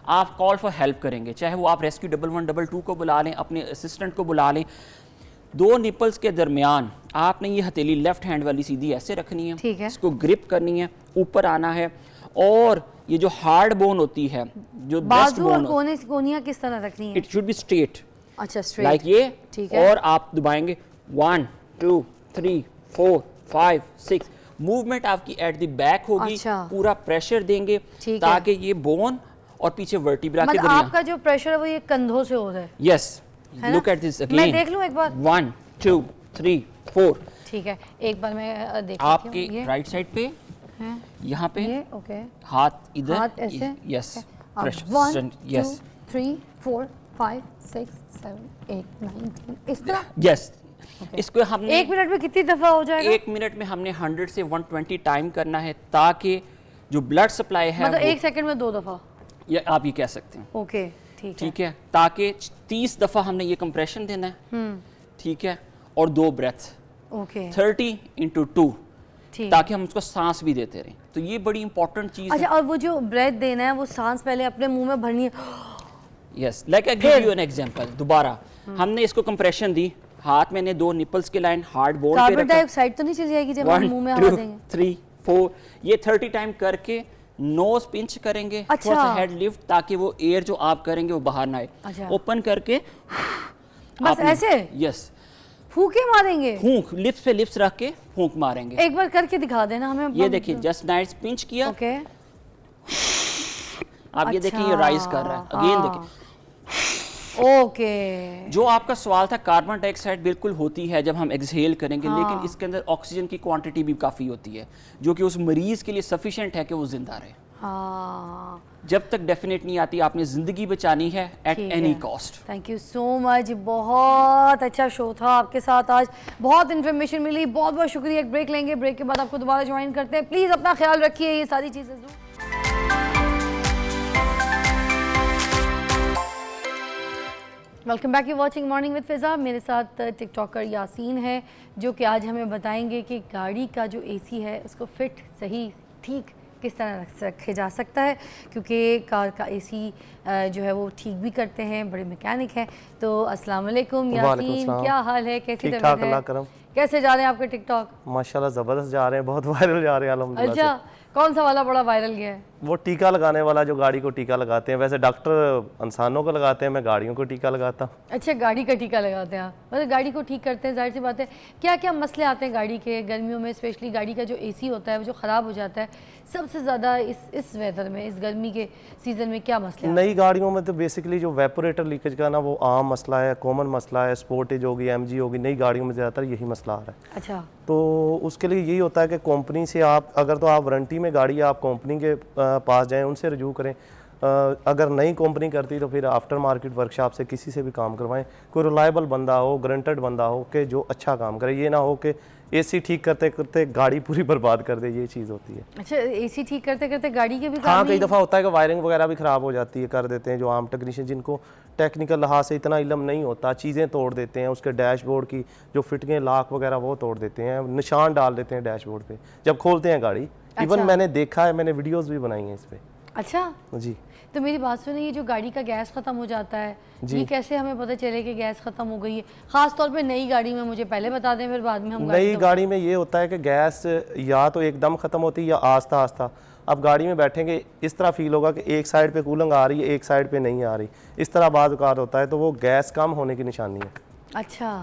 S4: आप कॉल फॉर हेल्प करेंगे, चाहे वो आप रेस्क्यू 1112 को बुला लें, अपने असिस्टेंट को बुला लें। 2 निपल्स के दरमियान आपने ये हथेली लेफ्ट हैंड वाली सीधी ऐसे रखनी है,
S1: ठीक है,
S4: इसको ग्रिप करनी है, ऊपर आना है, और ये जो हार्ड बोन होती है, जो ब्रेस्ट बोन,
S1: कोनिया किस तरह रखनी है?
S4: इट शुड बी स्ट्रेट,
S1: अच्छा, स्ट्रेट,
S4: लाइक ये,
S1: ठीक है,
S4: और आप दबाएंगे 1 2 3 4 5 6। मूवमेंट आपकी एट द बैक होगी।
S1: अच्छा,
S4: पूरा प्रेशर देंगे ताकि ये बोन और पीछे वर्टिब्रा के दरमियान,
S1: आपका जो प्रेशर है वो ये कंधों से हो रहा है।
S4: Yes, look at this again,
S1: मैं देख लूं एक बार?
S4: 1 2 3 4।
S1: ठीक है, एक बार मैं देख
S4: आपके राइट साइड पे
S1: है,
S4: यहाँ पे
S1: ये, ओके,
S4: हाथ इधर,
S1: हाथ ऐसे,
S4: यस,
S1: 1 2 3 4 5 6 7 8 9 10, इस तरह।
S4: यस, इसको हमने
S1: 1 मिनट में कितनी दफा हो जाएगा?
S4: 1 मिनट में हमने 100 से 120 टाइम करना है, ताकि जो ब्लड सप्लाई है,
S1: मतलब 1 सेकंड में 2 दफा,
S4: या आप ये कह सकते हैं।
S1: ओके, ठीक है,
S4: ताकि 30 दफा हमने ये कंप्रेशन देना है, ठीक है, और 2 ब्रेथ,
S1: ओके,
S4: 30 × 2, ताकि हम उसको सांस भी देते रहें। तो ये बड़ी इंपॉर्टेंट चीज है।
S1: अच्छा, और वो जो ब्रेथ देना है वो सांस पहले अपने मुंह में भरनी है?
S4: Yes, like I give you an example. दोबारा हमने इसको कंप्रेशन दी, हाथ मैंने 2 निपल्स के लाइन हार्ड बोर्ड पे
S1: कार्बन
S4: रखा।
S1: डाइऑक्साइड तो नहीं चली जाएगी जब हम
S4: 1
S1: मुंह में हवा
S4: 2
S1: देंगे?
S4: 3 4 ये 30 टाइम करके नोज पिंच करेंगे,
S1: अच्छा।
S4: थोड़ा सा हेड लिफ्ट, ताकि वो एयर जो आप करेंगे वो बाहर ना आए।
S1: अच्छा।
S4: ओपन करके
S1: बस ऐसे
S4: यस,
S1: फूके मारेंगे?
S4: फूंक, लिप्स पे लिप्स रख के फूंक मारेंगे।
S1: एक बार करके दिखा देना हमें।
S4: ये देखिए, जस्ट नाइट्स पिंच किया,
S1: ओके।
S4: आप ये देखिए ये राइज कर रहा है। अगेन देखिए,
S1: ओके।
S4: जो आपका सवाल था, कार्बन डाइऑक्साइड बिल्कुल होती है जब हम एक्सहेल करेंगे, लेकिन इसके अंदर ऑक्सीजन की क्वांटिटी भी काफ़ी होती है, जो कि उस मरीज के लिए सफिशिएंट है कि वो जिंदा रहे।
S1: हाँ,
S4: जब तक डेफिनेट नहीं आती, आपने ज़िंदगी बचानी है एट
S1: ठीक
S4: एनी
S1: है।
S4: Cost.
S1: Thank you so much, बहुत अच्छा शो था आपके साथ आज, बहुत इन्फॉर्मेशन मिली, बहुत बहुत शुक्रिया। एक ब्रेक लेंगे, ब्रेक के बाद आपको दोबारा ज्वाइन करते हैं। प्लीज़ अपना ख्याल रखिए, ये सारी चीज़ें ज़रूर। Welcome back, you watching morning with Fiza. मेरे साथ टिकटॉकर यासीन है, जो कि आज हमें बताएंगे कि गाड़ी का जो एसी है उसको फिट, सही, ठीक किस तरह रखे जा सकता है, क्योंकि कार का एसी जो है वो ठीक भी करते हैं, बड़े मैकेनिक हैं। तो अस्सलाम वालेकुम यासीन, क्या हाल है, कैसी
S5: ठीक
S1: तबीयत
S5: ठाक,
S1: है?
S5: अल्लाह करम।
S1: कैसे जा रहे हैं आपके टिकटॉक?
S5: माशाल्लाह ज़बरदस्त जा रहे हैं, बहुत वायरल जा रहे हैं अल्हम्दुलिल्लाह से।
S1: अच्छा, कौन सा वाला बड़ा वायरल गया है?
S5: वो टीका लगाने वाला, जो गाड़ी को टीका लगाते हैं। वैसे डॉक्टर इंसानों को लगाते हैं, मैं गाड़ियों को टीका लगाता हूँ।
S1: अच्छा, गाड़ी का टीका लगाते हैं आप, मतलब गाड़ी को ठीक करते हैं। जाहिर सी बात है, क्या क्या मसले आते हैं गाड़ी के गर्मियों में, स्पेशली गाड़ी का जो एसी होता है वो जो ख़राब हो जाता है सबसे ज़्यादा इस वेदर में, इस गर्मी के सीज़न में क्या मसले आते हैं?
S5: नई गाड़ियों में तो बेसिकली जो वेपोरेटर लीकेज का ना, वो आम मसला है, कॉमन मसला है। स्पोर्टेज होगी, एमजी होगी, नई गाड़ियों में ज़्यादातर यही मसला आ रहा है।
S1: अच्छा,
S5: तो उसके लिए यही होता है कि कंपनी से आप, अगर तो आप वारंटी में गाड़ी है, आप कंपनी के पास जाएं, उनसे रजू करें। अगर नई कंपनी करती तो फिर आफ्टर मार्केट वर्कशॉप से किसी से भी काम करवाएं। कोई रिलायबल बंदा हो, गारंटेड बंदा हो कि जो अच्छा काम करे। ये ना हो कि एसी ठीक करते करते गाड़ी पूरी बर्बाद कर दे, ये चीज़ होती है।
S1: अच्छा, एसी ठीक करते करते गाड़ी के भी
S5: हाँ,
S1: काम
S5: कई दफ़ा होता है कि वायरिंग वगैरह भी ख़राब हो जाती है, कर देते हैं जो आम टेक्नीशियन, जिनको टेक्निकल लिहाज से इतना इल्म नहीं होता, चीज़ें तोड़ देते हैं। उसके डैशबोर्ड की जो फिटिंग लाख वगैरह वो तोड़ देते हैं, निशान डाल देते हैं डैशबोर्ड पे जब खोलते हैं गाड़ी। इवन मैंने देखा है, मैंने वीडियोज़ भी बनाई हैं इस पर।
S1: अच्छा
S5: जी,
S1: तो मेरी बात सुनिए, ये जो गाड़ी का गैस ख़त्म हो जाता है, ये कैसे हमें पता चले कि गैस ख़त्म हो गई है? ख़ास तौर पे नई गाड़ी में, मुझे पहले बता दें, फिर बाद में हम
S5: नई गाड़ी में ये होता है कि गैस या तो एकदम ख़त्म होती है या आस्ता आस्ता। आप गाड़ी में बैठेंगे, इस तरह फील होगा कि एक साइड पे कूलिंग आ रही है, एक साइड पे नहीं आ रही, इस तरह बाज़ औक़ात होता है, तो वो गैस कम होने की निशानी है।
S1: अच्छा,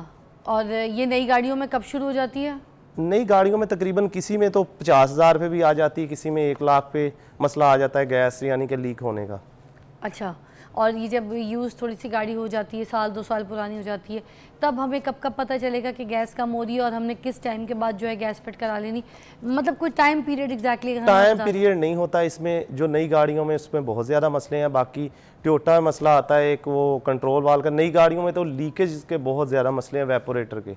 S1: और ये नई गाड़ियों में कब शुरू हो जाती है?
S5: नई गाड़ियों में तकरीबन किसी में तो 50,000 पे भी आ जाती है, किसी में 1 लाख पे मसला आ जाता है गैस यानी कि लीक होने का।
S1: अच्छा, और ये जब यूज़ थोड़ी सी गाड़ी हो जाती है, 1-2 साल पुरानी हो जाती है, तब हमें कब कब पता चलेगा कि गैस कम हो रही है और हमने किस टाइम के बाद जो है गैस फिट करा लेनी? मतलब कोई time period exactly?
S5: Time period नहीं होता इसमें। जो नई गाड़ियों में उसमें बहुत ज़्यादा मसले हैं। बाकी टोयोटा में मसला आता है एक, वो कंट्रोल वाल का। नई गाड़ियों में तो लीकेज के बहुत ज़्यादा मसले हैं वेपोरेटर के,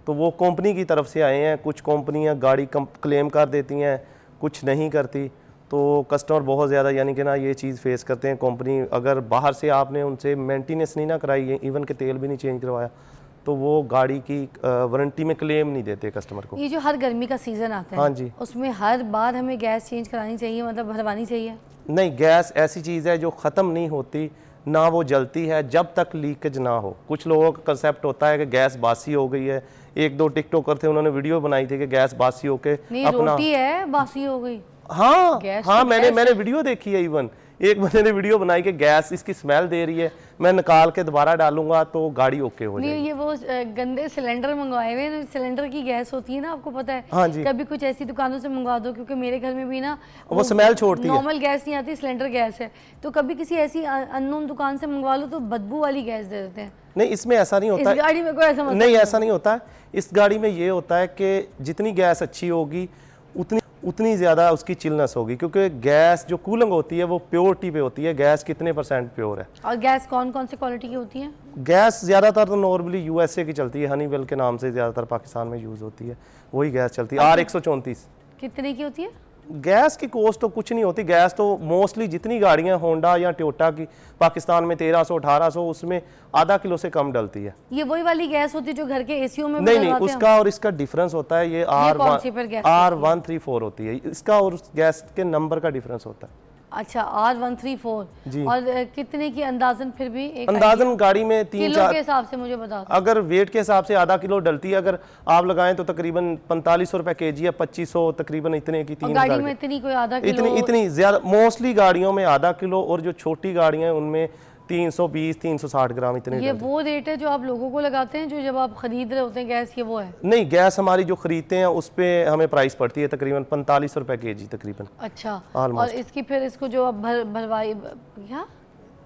S5: तो वो कंपनी की तरफ से आए हैं। कुछ कंपनियां गाड़ी क्लेम कर देती हैं, कुछ नहीं करती, तो कस्टमर बहुत ज़्यादा यानी कि ना ये चीज़ फेस करते हैं। कंपनी अगर बाहर से आपने उनसे मेंटेनेंस नहीं ना कराई है, इवन के तेल भी नहीं चेंज करवाया, तो वो गाड़ी की वारंटी में क्लेम नहीं देते कस्टमर को।
S1: ये जो हर गर्मी का सीज़न आता है,
S5: हाँ जी,
S1: उसमें हर बार हमें गैस चेंज करानी चाहिए, मतलब भरवानी चाहिए?
S5: नहीं, गैस ऐसी चीज़ है जो ख़त्म नहीं होती, ना वो जलती है जब तक लीकेज ना हो। कुछ लोगों का कंसेप्ट होता है कि गैस बासी हो गई है। 1-2 टिकटॉकर थे, उन्होंने वीडियो बनाई थी कि गैस बासी होके
S1: अपना रोटी है बासी हो गई।
S5: हाँ हाँ,
S1: तो
S5: मैंने वीडियो देखी है। इवन एक बंदे ने वीडियो बनाई कि गैस इसकी स्मेल दे रही है, मैं निकाल के दोबारा डालूंगा तो गाड़ी ओके हो जाएगी।
S1: ये वो गंदे सिलेंडर मंगवाए हुए हैं, सिलेंडर की गैस होती है ना, आपको पता है?
S5: हाँ जी।
S1: कभी कुछ ऐसी दुकानों से मंगवा दो, क्योंकि मेरे घर में भी ना
S5: वो स्मेल छोड़ती है।
S1: नॉर्मल गैस नहीं आती, सिलेंडर गैस है, तो कभी किसी ऐसी अननोन दुकान से मंगवा लो तो बदबू वाली गैस दे देते हैं।
S5: नहीं, इसमें ऐसा नहीं होता।
S1: इस गाड़ी में कोई ऐसा मसला
S5: नहीं, ऐसा नहीं होता। इस गाड़ी में ये होता है कि जितनी गैस अच्छी होगी उतनी ज़्यादा उसकी चिलनेस होगी, क्योंकि गैस जो कूलिंग होती है वो प्योरिटी पे होती है। गैस कितने % प्योर है।
S1: और गैस कौन कौन से क्वालिटी की होती है?
S5: गैस ज़्यादातर तो नॉर्मली USA की चलती है, हनीवेल के नाम से ज़्यादातर पाकिस्तान में यूज़ होती है, वही गैस चलती है। R134
S1: कितने की होती है?
S5: गैस की कॉस्ट तो कुछ नहीं होती। गैस तो मोस्टली जितनी गाड़ियां होंडा या टोयोटा की पाकिस्तान में 1300-1800, उसमें आधा किलो से कम डलती है।
S1: ये वही वाली गैस होती है जो घर के एसीओ में
S5: नहीं, उसका और इसका डिफरेंस होता है। ये
S1: कौन सी पर गैस
S5: R134 होती है, इसका और उस गैस के नंबर का डिफरेंस होता है।
S1: अच्छा, R134
S5: जी।
S1: और कितने की अंदाजन फिर भी एक
S5: अंदाजन गाड़ी में
S1: किलो के हिसाब से मुझे बता दो।
S5: अगर वेट के हिसाब से आधा किलो डलती है, अगर आप लगाएं तो तकरीबन 4500 रुपए केजी है, 2500 तकरीबन इतने की,
S1: और
S5: 3000
S1: गाड़ी में इतनी कोई आधा किलो
S5: इतनी ज्यादा मोस्टली गाड़ियों में आधा किलो, और जो छोटी गाड़ियां हैं उनमें 320-360 ग्राम इतने
S1: ये
S5: डलते हैं।
S1: वो रेट है जो आप लोगों को लगाते हैं जो जब आप खरीद रहे होते हैं गैस, ये वो है?
S5: नहीं, गैस हमारी जो खरीदते हैं उस पे हमें प्राइस पड़ती है तकरीबन 45 रुपए केजी तकरीबन।
S1: अच्छा,
S5: Almost।
S1: और इसकी फिर इसको जो आप भरवाई क्या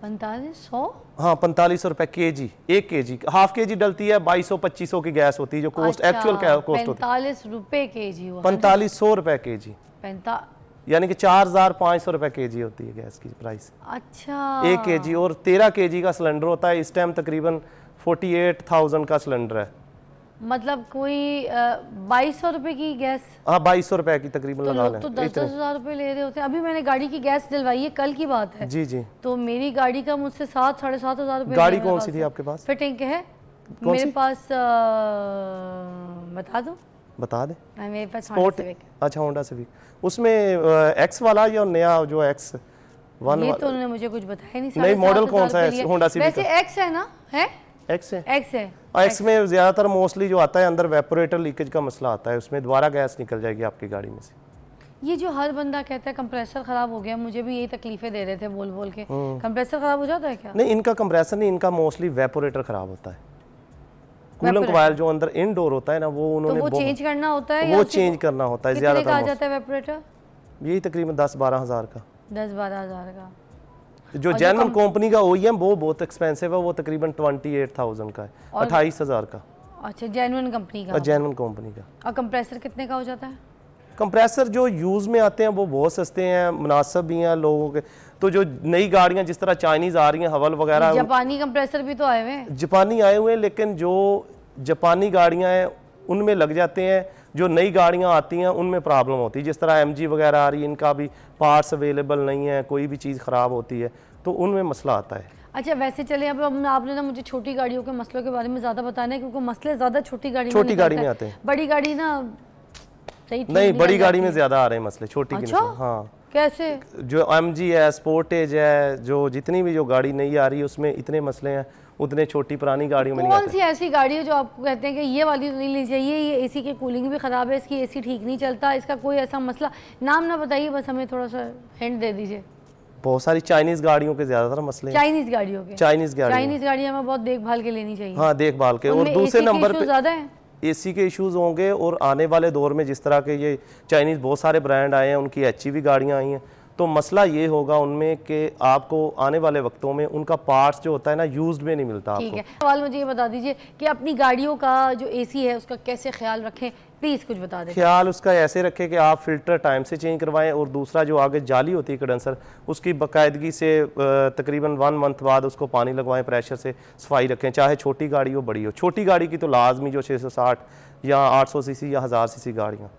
S1: 4500?
S5: हाँ, 45 रुपए केजी, 1 केजी, हाफ केजी डलती है 2200-2500 की गैस होती है जो कोस्ट एक्चुअल कॉस्ट होती है
S1: 45 रुपए केजी हुआ
S5: 4500 रुपए केजी, यानी कि 4500 रुपए केजी होती है गैस की प्राइस।
S1: अच्छा,
S5: 1 केजी, और 13 केजी का सिलेंडर होता है। इस टाइम तकरीबन 48,000 का सिलेंडर है।
S1: मतलब कोई 2200 रुपए की गैस?
S5: हाँ, 2200 रुपए की तकरीबन
S1: तो
S5: लगा
S1: लोग
S5: लें
S1: तो 10-10 हज़ार रुपए ले रहे होते हैं। अभी मैंने गाड़ी की गैस दिलवाई है, कल की बात है।
S5: जी जी।
S1: तो मेरी गाड़ी का मुझसे 7-7.5 हज़ार रुपए
S5: गाड़ी कौन सी थी आपके पास?
S1: फिटिंग के है मेरे पास, बता दो,
S5: बता दे।
S1: मेरे पास
S5: स्पोर्ट,
S1: Honda Civic।
S5: अच्छा, होंडा सिविक। उसमें एक्स वाला या नया जो एक्स वन?
S1: ये तो उन्होंने मुझे कुछ बताया नहीं।
S5: नहीं, मॉडल कौन सा है होंडा सिविक?
S1: वैसे एक्स है ना? है
S5: एक्स है।
S1: एक्स है।
S5: एक्स में ज़्यादातर मोस्टली जो आता है अंदर वेपोरेटर लीकेज का मसला आता है, उसमें दोबारा गैस निकल जाएगी आपकी गाड़ी में से।
S1: ये जो हर बंदा कहता है कंप्रेसर खराब हो गया, मुझे भी यही तकलीफें दे रहे थे बोल बोल के। कंप्रेसर खराब हो जाता है क्या?
S5: नहीं, इनका कंप्रेसर नहीं, इनका मोस्टली वेपोरेटर खराब होता है। कूलिंग कॉइल जो अंदर इनडोर होता है ना, वो उन्होंने
S1: तो वो चेंज करना होता है?
S5: वो चेंज करना होता है।
S1: कितने का आ
S5: ज़्यादातर
S1: जाता है वेपोरेटर?
S5: यही तकरीबन 10-12 हज़ार का।
S1: 10-12 हज़ार का।
S5: जो जेन्युइन कंपनी का OEM वो बहुत एक्सपेंसिव है, वो तकरीबन 28,000 का है, 28,000 का।
S1: अच्छा, जेन्युइन कंपनी का?
S5: जेन्युइन कंपनी का।
S1: और कंप्रेसर कितने का हो जाता है?
S5: कंप्रेसर जो यूज़ में आते हैं वो बहुत सस्ते हैं, मुनासिब भी हैं लोगों के। तो जो नई गाड़ियां जिस तरह चाइनीज़ आ रही हैं, हवल वगैरह,
S1: जापानी कंप्रेसर भी तो आए हुए हैं।
S5: जापानी आए हुए हैं, लेकिन जो जापानी गाड़ियां हैं उनमें लग जाते हैं। जो नई गाड़ियां आती हैं उनमें प्रॉब्लम होती है, जिस तरह MG वगैरह आ रही है, इनका भी पार्ट्स अवेलेबल नहीं है, कोई भी चीज़ ख़राब होती है तो उनमें मसला आता है।
S1: अच्छा, वैसे चले अब आपने ना मुझे छोटी गाड़ियों के मसलों के बारे में ज़्यादा बताना है, क्योंकि मसले ज़्यादा छोटी गाड़ी में
S5: आते हैं।
S1: बड़ी गाड़ी ना सही
S5: नहीं, बड़ी गाड़ी में ज़्यादा आ रहे हैं मसले, छोटी की
S1: अच्छा?
S5: नहीं। हाँ,
S1: कैसे?
S5: जो MG है, स्पोर्टेज है, जो जितनी भी जो गाड़ी नई आ रही है उसमें इतने मसले हैं, उतने छोटी पुरानी गाड़ियों में नहीं
S1: कौन
S5: आते।
S1: सी ऐसी गाड़ी है जो आपको कहते हैं कि ये वाली तो नहीं लेनी चाहिए, ये AC की कूलिंग भी ख़राब है, इसकी AC ठीक नहीं चलता, इसका कोई ऐसा मसला? नाम ना बताइए, बस हमें थोड़ा सा हिंट दे दीजिए।
S5: बहुत सारी चाइनीज़ गाड़ियों के ज़्यादातर मसले हैं।
S1: चाइनीज़ गाड़ियों के?
S5: चाइनीज़
S1: गाड़ियाँ में बहुत देखभाल के लेनी चाहिए।
S5: हाँ, देखभाल के। और दूसरे नंबर पे
S1: ज़्यादा है,
S5: AC के इश्यूज होंगे। और आने वाले दौर में जिस तरह के ये चाइनीज़ बहुत सारे ब्रांड आए हैं, उनकी HEV गाड़ियाँ आई हैं, तो मसला ये होगा उनमें कि आपको आने वाले वक्तों में उनका पार्ट्स जो होता है ना, यूज्ड में नहीं मिलता
S1: ठीक
S5: आपको।
S1: है। सवाल मुझे ये बता दीजिए कि अपनी गाड़ियों का जो AC है उसका कैसे ख्याल रखें, प्लीज़ कुछ बता दें।
S5: ख्याल उसका ऐसे रखें कि आप फ़िल्टर टाइम से चेंज करवाएं, और दूसरा जो आगे जाली होती है कंडेंसर, उसकी बाकायदगी से तकरीबन 1 मंथ बाद उसको पानी लगवाएं, प्रेशर से सफाई रखें, चाहे छोटी गाड़ी हो बड़ी हो। छोटी गाड़ी की तो लाजमी जो 660 या 800 सीसी या 1000 सीसी गाड़ियाँ,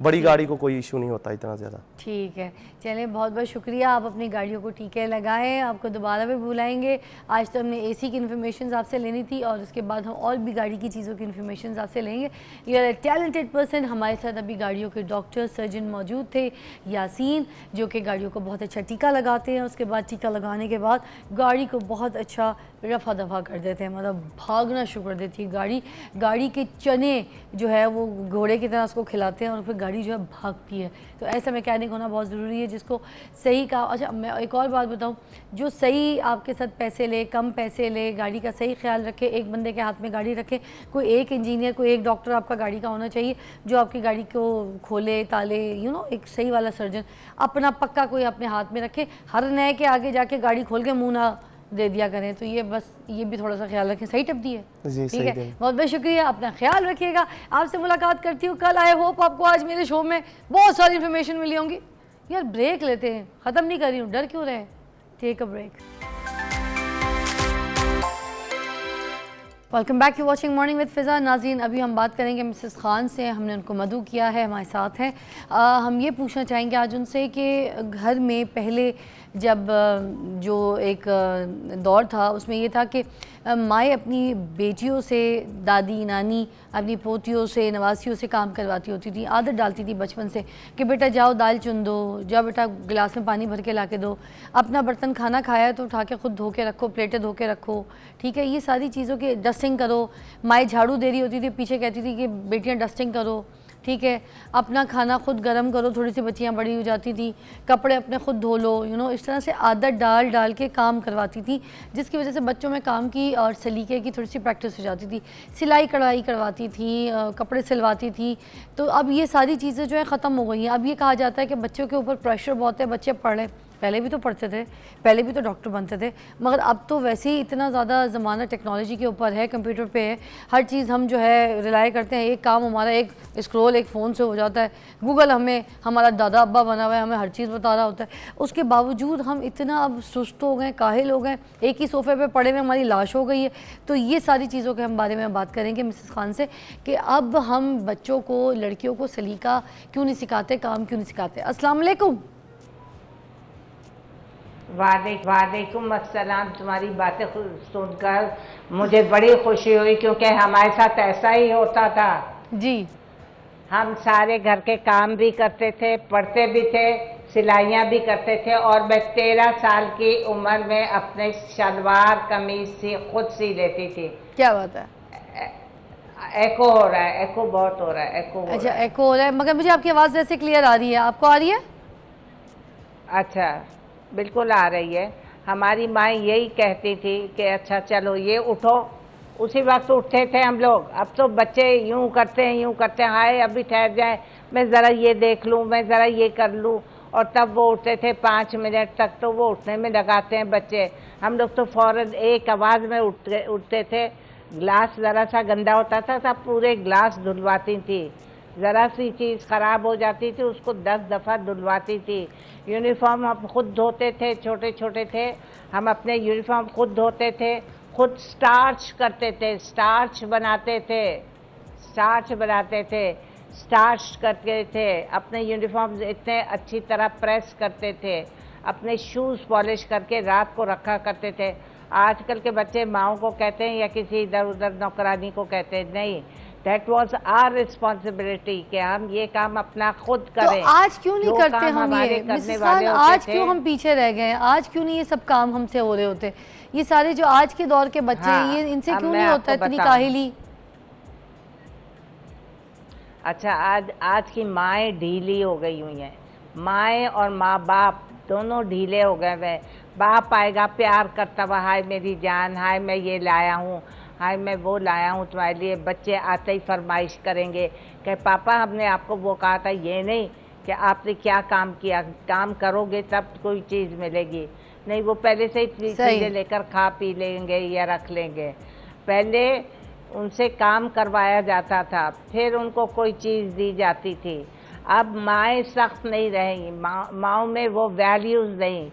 S5: बड़ी गाड़ी को कोई इशू नहीं होता इतना ज़्यादा।
S1: ठीक है, चलें, बहुत बहुत शुक्रिया। आप अपनी गाड़ियों को टीके लगाएं, आपको दोबारा भी बुलाएंगे। आज तो हमने AC की इन्फॉर्मेशन आपसे लेनी थी, और उसके बाद हम और भी गाड़ी की चीज़ों की इन्फॉर्मेशन आपसे लेंगे। You are a talented person. हमारे साथ अभी गाड़ियों के डॉक्टर सर्जन मौजूद थे, यासीन, जो कि गाड़ियों को बहुत अच्छा टीका लगाते हैं। उसके बाद टीका लगाने के बाद गाड़ी को बहुत अच्छा रफा दफा कर देते हैं, मतलब भागना शुरू कर देती है गाड़ी के चने जो है वो घोड़े की तरह उसको खिलाते हैं और फिर गाड़ी जो है भागती है। तो ऐसा मैकेनिक होना बहुत ज़रूरी है जिसको सही का। अच्छा, मैं एक और बात बताऊं, जो सही आपके साथ पैसे ले, कम पैसे ले, गाड़ी का सही ख्याल रखे, एक बंदे के हाथ में गाड़ी रखे, कोई एक इंजीनियर, कोई एक डॉक्टर आपका गाड़ी का होना चाहिए जो आपकी गाड़ी को खोले ताले, एक सही वाला सर्जन अपना पक्का कोई अपने हाथ में रखे। हर नए के आगे जाके गाड़ी खोल के मुँह ना दे दिया करें। तो ये बस ये भी थोड़ा सा ख्याल रखें। सही टिप दी है? ठीक है, बहुत बहुत शुक्रिया, अपना ख्याल रखिएगा। आपसे मुलाकात करती हूँ कल। आई होप आपको आज मेरे शो में बहुत सारी इन्फॉर्मेशन मिली होंगी। यार ब्रेक लेते हैं, ख़त्म नहीं कर रही हूँ, डर क्यों रहे? Take a break. Welcome back to watching morning with Fiza. नाज़रीन, अभी हम बात करेंगे मिसेस खान से। हमने उनको मदऊ किया है, हमारे साथ हैं। हम ये पूछना चाहेंगे आज उनसे कि घर में पहले जब जो एक दौर था उसमें ये था कि माएँ अपनी बेटियों से, दादी नानी अपनी पोतियों से, नवासियों से काम करवाती होती थी, आदत डालती थी बचपन से कि बेटा जाओ दाल चुन दो, जाओ बेटा गिलास में पानी भर के ला के दो, अपना बर्तन खाना खाया है तो उठा के खुद धो के रखो, प्लेटें धो के रखो, ठीक है। ये सारी चीज़ों की डस्टिंग करो, माएँ झाड़ू दे रही होती थी, पीछे कहती थी कि बेटियाँ डस्टिंग करो, ठीक है। अपना खाना खुद गर्म करो, थोड़ी सी बच्चियाँ बड़ी हो जाती थी, कपड़े अपने खुद धो लो, इस तरह से आदत डाल डाल के काम करवाती थी, जिसकी वजह से बच्चों में काम की और सलीके की थोड़ी सी प्रैक्टिस हो जाती थी। सिलाई कढ़ाई करवाती थी, कपड़े सिलवाती थी। तो अब ये सारी चीज़ें जो है ख़त्म हो गई हैं। अब ये कहा जाता है कि बच्चों के ऊपर प्रेशर बहुत है, बच्चे पढ़ लें। पहले भी तो पढ़ते थे, पहले भी तो डॉक्टर बनते थे, मगर अब तो वैसे ही इतना ज़्यादा ज़माना टेक्नोलॉजी के ऊपर है, कंप्यूटर पे है, हर चीज़ हम जो है रिलाई करते हैं। एक काम हमारा एक स्क्रॉल एक फ़ोन से हो जाता है, गूगल हमें हमारा दादा अब्बा बना हुआ है, हमें हर चीज़ बता रहा होता है। उसके बावजूद हम इतना अब सुस्त हो गए, काहिल हो गए, एक ही सोफ़े पे पड़े हुए हमारी लाश हो गई है। तो ये सारी चीज़ों के हम बारे में बात करेंगे मिसेस खान से कि अब हम बच्चों को, लड़कियों को सलीका क्यों नहीं सिखाते, काम क्यों नहीं सिखाते। अस्सलाम वालेकुम।
S6: वालेकुम अस्सलाम। तुम्हारी बातें सुनकर मुझे बड़ी खुशी हुई, क्योंकि हमारे साथ ऐसा ही होता था
S1: जी।
S6: हम सारे घर के काम भी करते थे, पढ़ते भी थे, सिलाइयाँ भी करते थे, और मैं 13 साल की उम्र में अपने शलवार कमीज खुद सी लेती थी।
S1: क्या बात है।
S6: एको हो रहा है, एको बहुत हो रहा है, एको
S1: अच्छा एको हो रहा है, मगर मुझे आपकी आवाज़ वैसे क्लियर आ रही है। आपको आ रही है?
S6: अच्छा, बिल्कुल आ रही है। हमारी माँ यही कहती थी कि अच्छा चलो ये उठो, उसी वक्त उठते थे हम लोग। अब तो बच्चे यूं करते हैं, हाय अभी ठहर जाए, मैं ज़रा ये देख लूँ, मैं ज़रा ये कर लूँ, और तब वो उठते थे। 5 मिनट तक तो वो उठने में लगाते हैं बच्चे। हम लोग तो फ़ौरन एक आवाज़ में उठते थे। गिलास ज़रा सा गंदा होता था तब पूरे गिलास धुलवाती थी, ज़रा सी चीज़ ख़राब हो जाती थी उसको 10 दफ़ा धुलवाती थी। यूनिफॉर्म हम खुद धोते थे, छोटे छोटे थे हम, अपने यूनिफॉर्म खुद धोते थे, खुद स्टार्च करते थे, स्टार्च बनाते थे, अपने यूनिफॉर्म इतने अच्छी तरह प्रेस करते थे, अपने शूज़ पॉलिश करके रात को रखा करते थे। आजकल के बच्चे माओ को कहते हैं या किसी इधर उधर नौकरानी को कहते हैं, नहीं, दैट वॉज आवर रिस्पॉन्सिबिलिटी कि हम ये काम अपना खुद करें।
S1: तो आज क्यों नहीं करते हम ये मिसेस खान, आज क्यों हम पीछे रह गए हैं? आज क्यों नहीं ये सब काम हमसे हो रहे होते? ये सारे जो आज के दौर के बच्चे हैं, ये इनसे क्यों नहीं होता इतनी काहिली?
S6: अच्छा, आज की माएँ ढीली हो गई हुई हैं। माएँ और माँ बाप दोनों ढीले हो गए हुए। बाप आएगा प्यार करता हुआ, हाय मेरी जान, हाय मैं ये लाया हूँ, हाय मैं वो लाया हूँ तुम्हारे लिए। बच्चे आते ही फरमाइश करेंगे कि पापा हमने आपको वो कहा था, ये नहीं कि आपने क्या काम किया, काम करोगे तब कोई चीज़ मिलेगी। नहीं, वो पहले से ही चीज़ें लेकर खा पी लेंगे या रख लेंगे। पहले उनसे काम करवाया जाता था, फिर उनको कोई चीज़ दी जाती थी। अब माएँ सख्त नहीं रही, माँओं में वो वैल्यूज़ नहीं,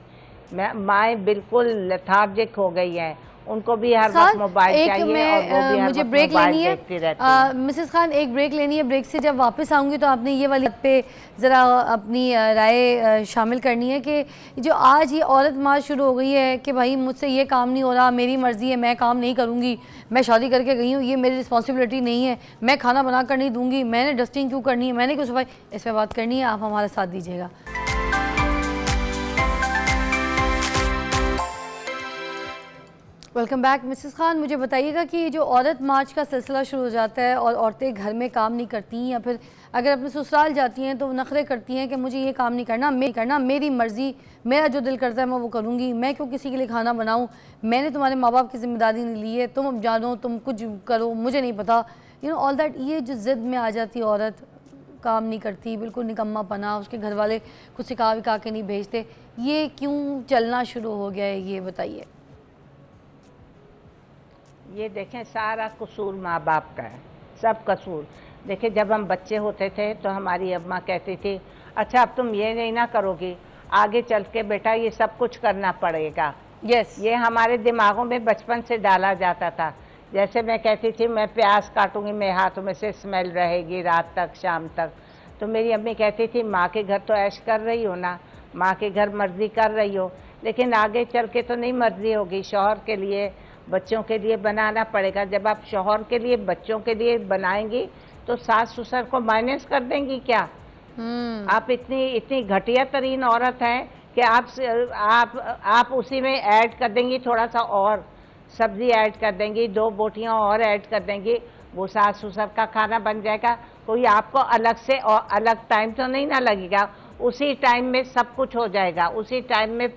S6: माएँ बिल्कुल लेथार्जिक हो गई हैं। उनको भी हर वक्त मोबाइल चाहिए और वो भी हर वक्त मोबाइल देखती रहती है।
S1: मिसेस खान एक ब्रेक लेनी है, ब्रेक से जब वापस आऊँगी तो आपने ये वाली बात पे ज़रा अपनी राय शामिल करनी है कि जो आज ये औरत मार्च शुरू हो गई है कि भाई मुझसे ये काम नहीं हो रहा, मेरी मर्ज़ी है, मैं काम नहीं करूँगी, मैं शादी करके गई हूँ, ये मेरी रिस्पॉन्सिबिलिटी नहीं है, मैं खाना बना कर नहीं दूँगी, मैंने डस्टिंग क्यों करनी है, मैंने क्यों सफाई, इस पर बात करनी है। आप हमारा साथ दीजिएगा। Welcome back. मिसेस खान, मुझे बताइएगा कि जो औरत मार्च का सिलसिला शुरू हो जाता है और औरतें घर में काम नहीं करती या फिर अगर अपने ससुराल जाती हैं तो वो नखरे करती हैं कि मुझे ये काम नहीं करना, मेरी मर्ज़ी, मेरा जो दिल करता है मैं वो करूँगी, मैं क्यों किसी के लिए खाना बनाऊँ, मैंने तुम्हारे माँ बाप की ज़िम्मेदारी नहीं ली है, तुम अब जानो, तुम कुछ करो, मुझे नहीं पता, ऑल दैट। ये जो ज़िद में आ जाती औरत, काम नहीं करती, बिल्कुल निकम्मा पना, उसके घर वाले कुछ सिखा विखा के नहीं भेजते, ये क्यों चलना शुरू हो गया है, ये बताइए।
S6: ये देखें, सारा कसूर माँ बाप का है, सब कसूर। देखिए, जब हम बच्चे होते थे तो हमारी अम्मा कहती थी, अच्छा अब तुम ये नहीं ना करोगी, आगे चल के बेटा ये सब कुछ करना पड़ेगा। ये हमारे दिमागों में बचपन से डाला जाता था। जैसे मैं कहती थी मैं प्याज काटूंगी, मेरे हाथों में से स्मेल रहेगी रात तक, शाम तक, तो मेरी अम्मी कहती थी माँ के घर तो ऐश कर रही हो ना, माँ के घर मर्जी कर रही हो, लेकिन आगे चल के तो नहीं मर्जी होगी, शौहर के लिए बच्चों के लिए बनाना पड़ेगा। जब आप शौहर के लिए बच्चों के लिए बनाएंगी तो सास ससुर को माइनस कर देंगी क्या? आप इतनी इतनी घटिया तरीन औरत हैं कि आप उसी में ऐड कर देंगी थोड़ा सा और सब्जी ऐड कर देंगी, 2 बोटियां और ऐड कर देंगी, वो सास ससुर का खाना बन जाएगा। कोई आपको अलग से और अलग टाइम तो नहीं ना लगेगा, उसी टाइम में सब कुछ हो जाएगा, उसी टाइम में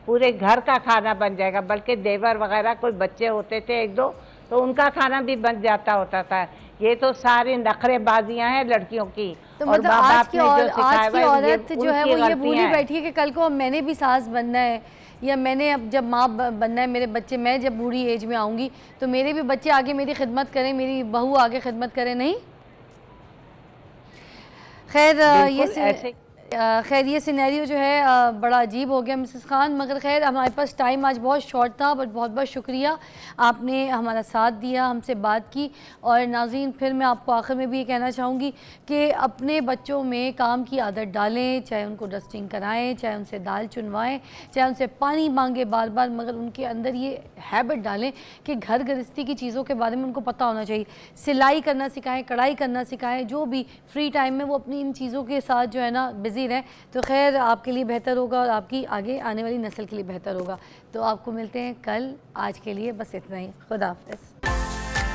S6: पूरे घर का खाना बन जाएगा। बल्कि देवर वगैरह कोई बच्चे होते थे 1-2 तो उनका खाना भी बन जाता होता था। ये तो सारी नखरेबाजियां हैं लड़कियों की।
S1: तो
S6: और
S1: मतलब
S6: माँ
S1: आज
S6: बाप
S1: की
S6: ने जो सिखाया
S1: औरत
S6: है,
S1: जो है
S6: उनकी
S1: वो ये
S6: गलतियां
S1: भूली
S6: हैं।
S1: बैठी है कि कल को मैंने भी सास बनना है, या मैंने अब जब माँ बनना है, मेरे बच्चे, मैं जब बूढ़ी एज में आऊँगी तो मेरे भी बच्चे आगे मेरी खिदमत करें, मेरी बहू आगे खिदमत करें। नहीं, खैर ये सिनेरियो जो है बड़ा अजीब हो गया मिसेस खान, मगर खैर हमारे पास टाइम आज बहुत शॉर्ट था, बट बहुत बहुत शुक्रिया, आपने हमारा साथ दिया, हमसे बात की। और नाज़रीन, फिर मैं आपको आखिर में भी ये कहना चाहूँगी कि अपने बच्चों में काम की आदत डालें, चाहे उनको डस्टिंग कराएं, चाहे उनसे दाल चुनवाएं, चाहे उनसे पानी मांगे बार बार, मगर उनके अंदर ये हैबिट डालें कि घर गृहस्थी की चीज़ों के बारे में उनको पता होना चाहिए। सिलाई करना सिखाएं, कढ़ाई करना सिखाएं, जो भी फ्री टाइम में वो अपनी इन चीज़ों के साथ जो है ना बिज़ी रहें, तो खैर आपके लिए बेहतर होगा और आपकी आगे आने वाली नस्ल के लिए बेहतर होगा। तो आपको मिलते हैं कल, आज के लिए बस इतना ही, खुदा हाफ़िज़।